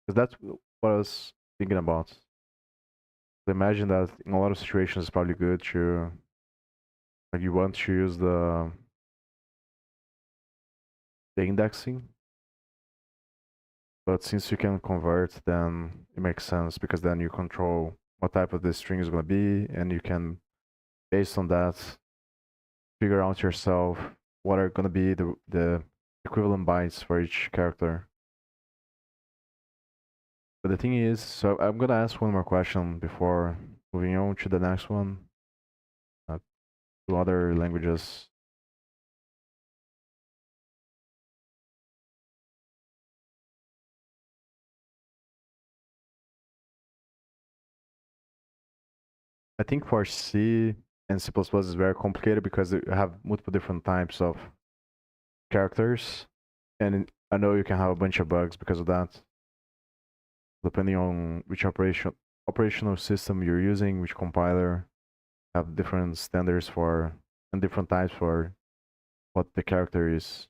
Because that's what I was thinking about. Imagine that in a lot of situations it's probably good to, like, you want to use the indexing. But since you can convert, then it makes sense because then you control what type of the string is going to be, and you can, based on that, figure out yourself what are going to be the equivalent bytes for each character. But the thing is, so I'm going to ask one more question before moving on to the next one, to other languages. I think for C and C++ is very complicated because you have multiple different types of characters, and I know you can have a bunch of bugs because of that, depending on which operational system you're using, which compiler, have different standards for and different types for what the character is.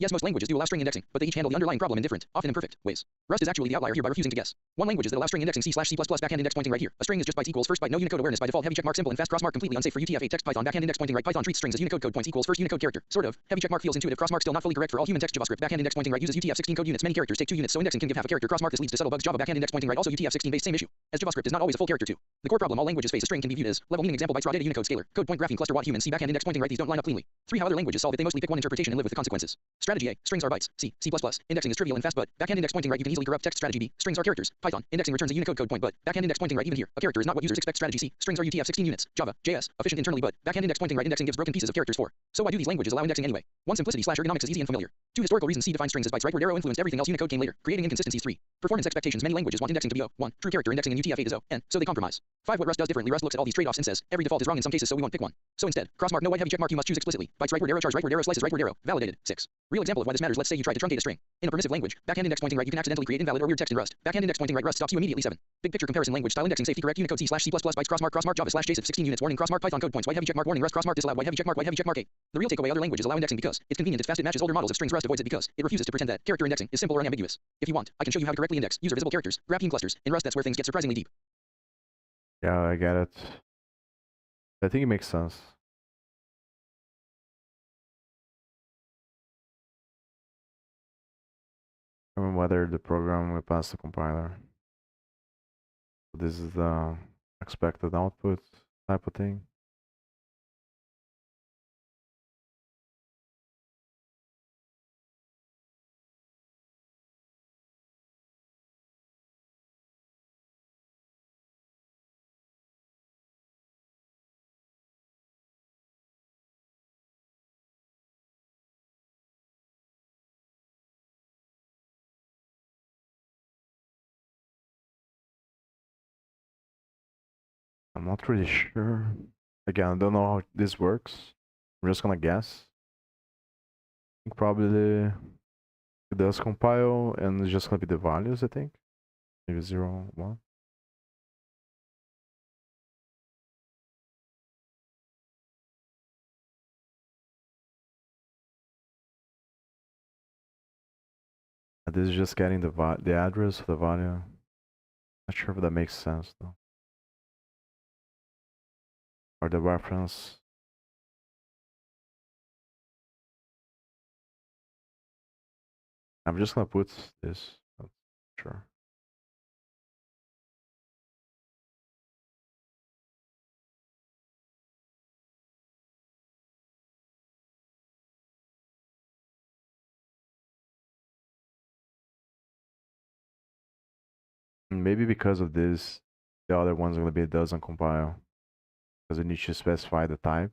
Yes, most languages do allow string indexing, but they each handle the underlying problem in different, often imperfect, ways. Rust is actually the outlier here by refusing to guess. One language is that allow string indexing C/C++ backhand index pointing right here. A string is just bytes equals first byte, no Unicode awareness by default, heavy checkmark simple and fast crossmark completely unsafe for UTF-8 text Python backhand index pointing right. Python treats strings as Unicode code points equals first Unicode character. Sort of. Heavy checkmark feels intuitive. Crossmark still not fully correct for all human text. JavaScript backhand index pointing right uses UTF-16 code units. Many characters take 2 units, so indexing can give half a character. Crossmark this leads to subtle bugs. Java backhand index pointing right also UTF-16 based same issue. As JavaScript is not always a full character too. The core problem all languages face a string can be viewed as level meaning example bytes raw data Unicode scalar code point graphing cluster watt human C backhand index pointing right. These don't line up cleanly. 3 how other languages solve it. They mostly pick one interpretation and live with the consequences. Strategy A. Strings are bytes. C. C++. Indexing is trivial and fast, but backhand index pointing right you can easily corrupt text. Strategy B. Strings are characters. Python. Indexing returns a Unicode code point, but backhand index pointing right even here. A character is not what users expect. Strategy C. Strings are UTF-16 units. Java. JS. Efficient internally, but backhand index pointing right indexing gives broken pieces of characters for. So why do these languages allow indexing anyway? 1. Simplicity/ergonomics is easy and familiar. 2. Historical reasons. C defines strings as bytes. Rightward arrow influenced everything else. Unicode came later, creating inconsistencies. 3. Performance expectations. Many languages want indexing to be O. 1. True character indexing in UTF-8 is O, and so they compromise. 5. What Rust does differently. Rust looks at all these trade-offs and says every default is wrong in some cases, so we won't pick one. So instead, crossmark no white heavy checkmark you must choose explicitly. Bytes rightward arrow charge rightward arrow slices rightward arrow. Validated. 6. Real example of why this matters. Let's say you try to truncate a string. In a permissive language, backhand index pointing right you can accidentally create invalid or weird text in Rust. Backhand index pointing right Rust stops you immediately. 7. Big picture comparison. Language style indexing safety correct Unicode C/C++ bytes crossmark Java/JSF 16 units warning crossmark Python code points white heavy checkmark warning Rust crossmark disallowed white heavy checkmark 8. The real takeaway other languages allow indexing because it's convenient, it's fast, it matches older models of strings. Rust avoids it because it refuses to pretend that character indexing is simple or unambiguous. If you want, I can show you how to correctly index user visible characters, grapheme clusters. In Rust that's where things get surprisingly deep. Yeah, I get it. I think it makes sense. I mean, whether the program will pass the compiler. This is the expected output type of thing. I'm not really sure. Again, I don't know how this works. I'm just gonna guess. I think probably it does compile and it's just gonna be the values, I think. Maybe 0, 1. And this is just getting the address of the value. Not sure if that makes sense though. Or the reference. I'm just gonna put this. Not sure. Maybe because of this, the other one's gonna be doesn't compile. Because we need to specify the type.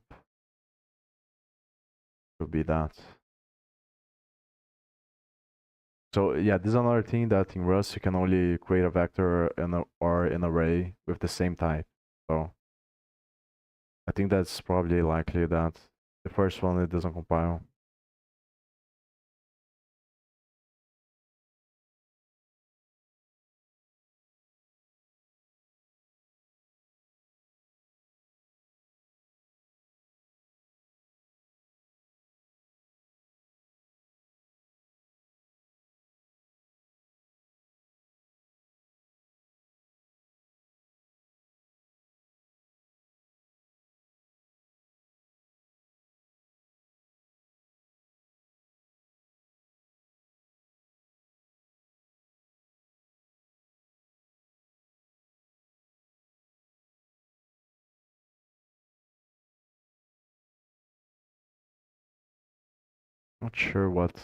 Could be that. So yeah, this is another thing that in Rust you can only create a vector or an array with the same type. So I think that's probably likely that the first one it doesn't compile. Not sure what.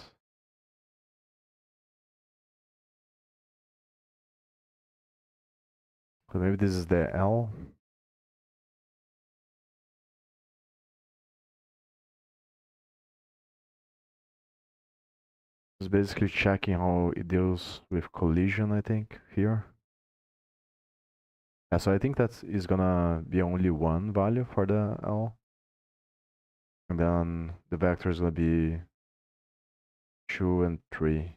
So maybe this is the L. It's basically checking how it deals with collision, I think, here. Yeah, so I think that is gonna be only one value for the L. And then the vector is gonna be 2 and 3.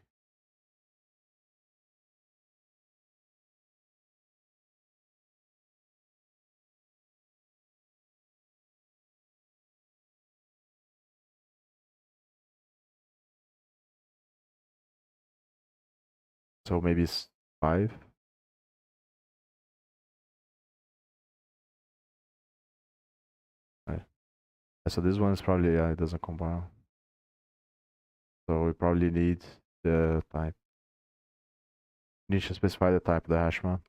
So maybe it's 5. Right. So this one is probably, yeah, it doesn't compile. So we probably need the type. Need to specify the type of the hash map.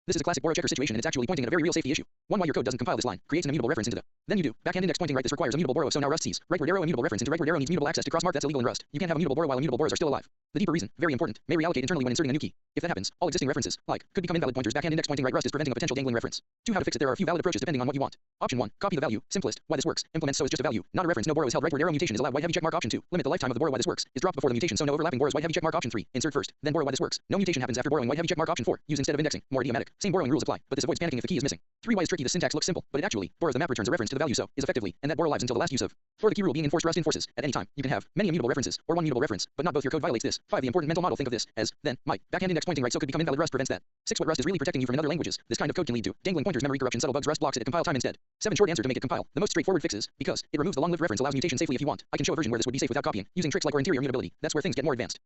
This is a classic borrow checker situation, and it's actually pointing at a very real safety issue. One, why your code doesn't compile this line creates an immutable reference into the. Then you do. Backhand index pointing right. This requires immutable borrow, so now Rust sees. Rightward arrow immutable reference into rightward arrow needs mutable access to crossmark. That's illegal in Rust. You can't have immutable borrow while immutable borrows are still alive. The deeper reason, very important, may reallocate internally when inserting a new key. If that happens, all existing references, like, could become invalid pointers. Backhand index pointing right. Rust is preventing a potential dangling reference. 2. How to fix it. There are a few valid approaches depending on what you want. Option 1. Copy the value. Simplest. Why this works. Implement so it's just a value, not a reference. No borrow is held. Rightward arrow mutation is allowed. White heavy checkmark. Option 2. Limit the lifetime of the borrow. Why this works is dropped before the mutation, so no overlapping borrows. White heavy checkmark. Option 3. Insert first, then borrow. Why this works. No mutation happens after borrowing. White heavy checkmark. Option 4. Use instead of indexing. More idiomatic. Same borrowing rules apply, but this avoids panicking if the key is missing. 3. Why is tricky. The syntax looks simple, but it actually borrows the map returns a reference to the value, so is effectively, and that borrow lives until the last use of. 4. The key rule being enforced. Rust enforces at any time. You can have many immutable references or one mutable reference, but not both. Your code violates this. 5. The important mental model. Think of this as then might. Backhand index pointing right, so could become invalid. Rust prevents that. 6. What Rust is really protecting you from in other languages. This kind of code can lead to dangling pointers, memory corruption, subtle bugs. Rust blocks it at compile time instead. 7. Short answer to make it compile. The most straightforward fix is because it removes the long-lived reference, allows mutation safely if you want. I can show a version where this would be safe without copying, using tricks like or interior mutability. That's where things get more advanced.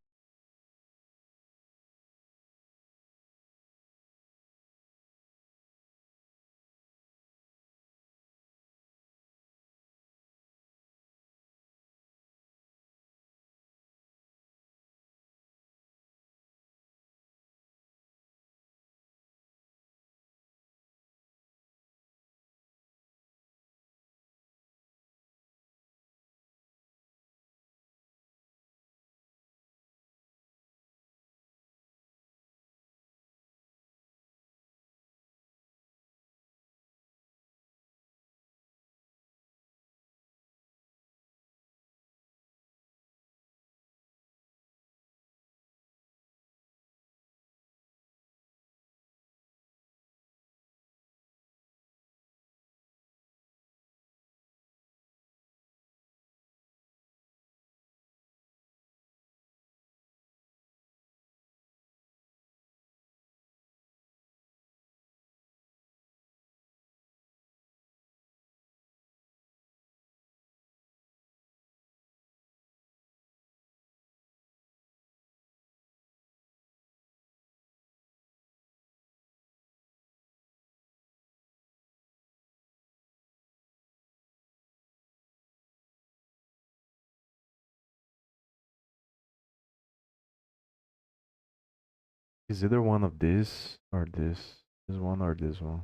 Is either one of this or this? This one or this one?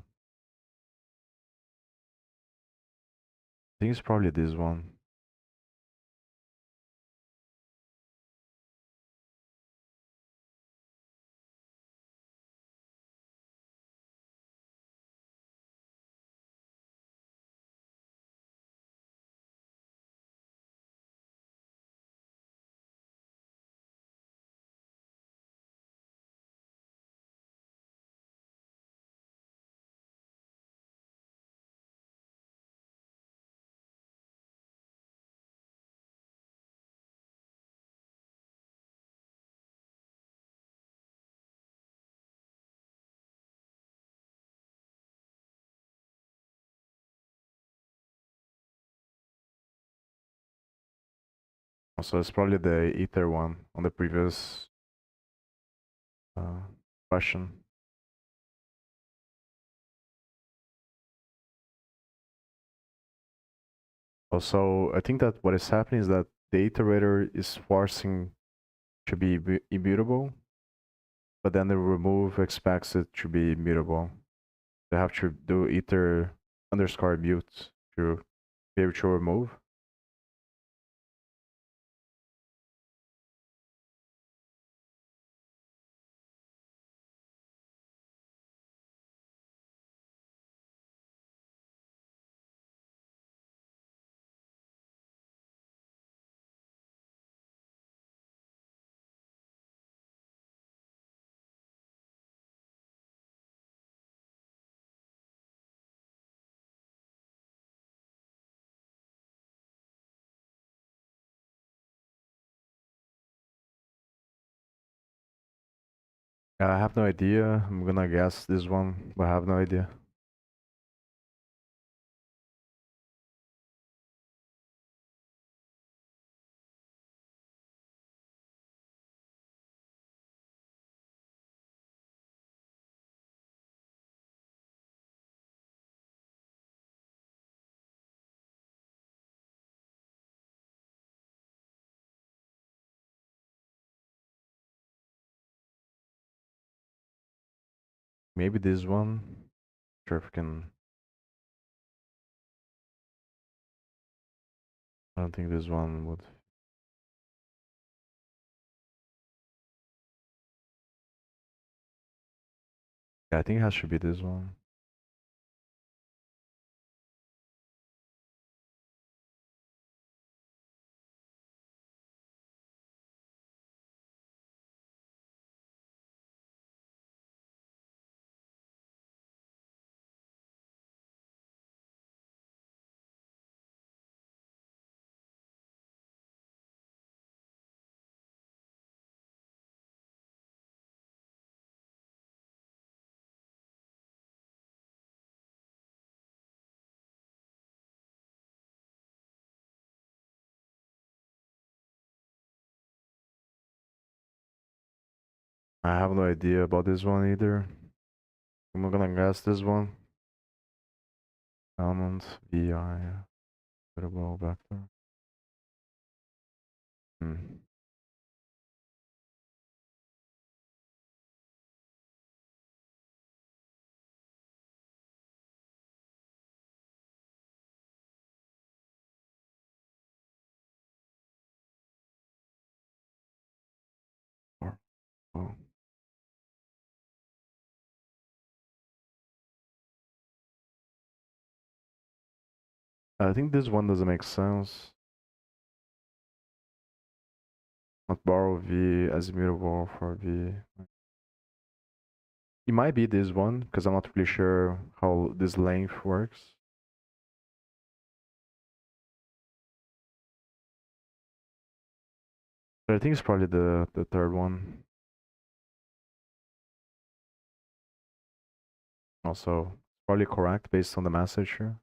I think it's probably this one. So it's probably the ether one on the previous question. Also, I think that what is happening is that the iterator is forcing to be immutable, but then the remove expects it to be immutable. They have to do iter underscore mute to be able to remove. I have no idea. I'm gonna guess this one, but I have no idea. Maybe this one. Sure if I can. I don't think this one would. Yeah, I think it has to be this one. I have no idea about this one either. I'm gonna guess this one. Element vi variable vector. Hmm. Oh. I think this one doesn't make sense. Not borrow v as immutable for v. It might be this one because I'm not really sure how this length works. But I think it's probably the third one. Also, probably correct based on the message here.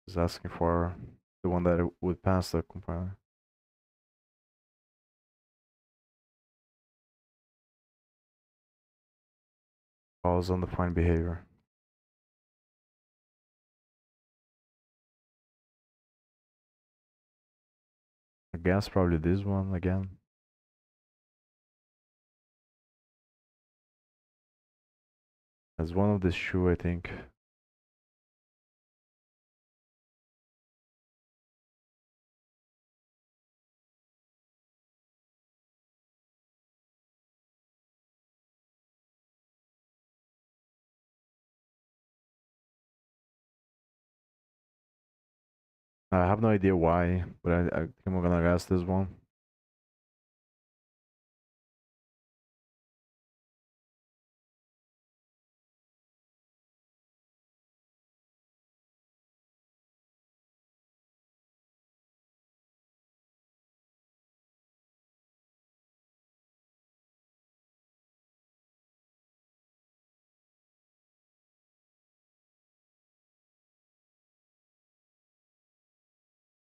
It's asking for the one that would pass the compiler. Calls undefined behavior. I guess probably this one again. As one of this shoe, I think. I have no idea why, but I think I'm gonna guess this one.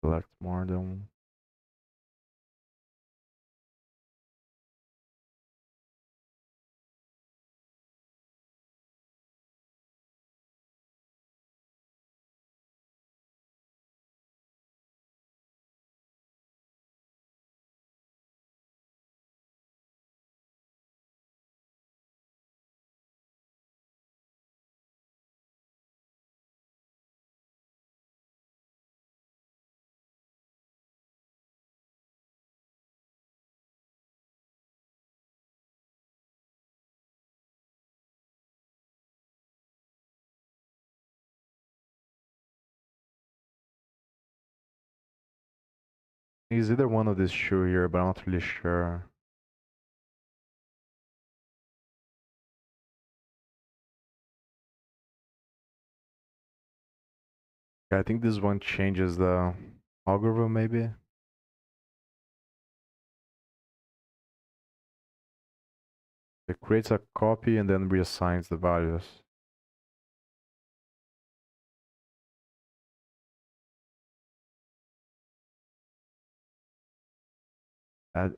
Select more than. It's either one of these two here, but I'm not really sure. Yeah, I think this one changes the algorithm, maybe. It creates a copy and then reassigns the values. I'm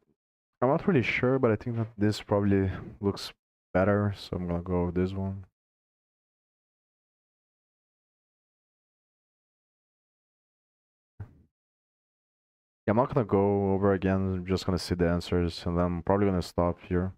not really sure, but I think that this probably looks better, so I'm gonna go with this one. Yeah, I'm not gonna go over again, I'm just gonna see the answers, and then I'm probably gonna stop here.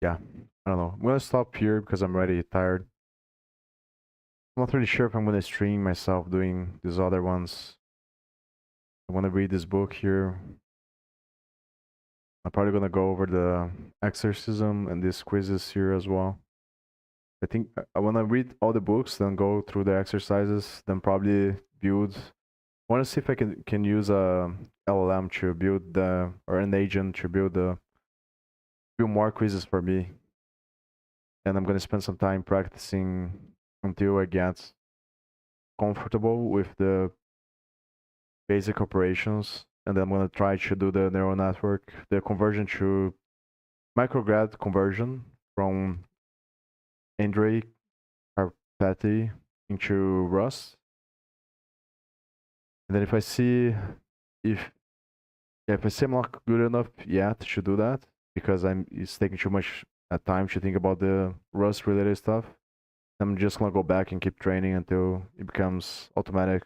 Yeah, I don't know. I'm gonna stop here because I'm already tired. I'm not really sure if I'm gonna stream myself doing these other ones. I wanna read this book here. I'm probably gonna go over the exorcism and these quizzes here as well. I think I wanna read all the books, then go through the exercises, then probably build. I wanna see if I can use a LLM to build the or an agent to build more quizzes for me. And I'm gonna spend some time practicing until I get comfortable with the basic operations, and then I'm gonna try to do the neural network, the conversion to micrograd conversion from Andrei Karpathy into Rust. And then if I see if if I see I'm not good enough yet to do that because it's taking too much time to think about the Rust related stuff, I'm just gonna go back and keep training until it becomes automatic.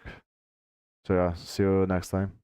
So yeah, see you next time.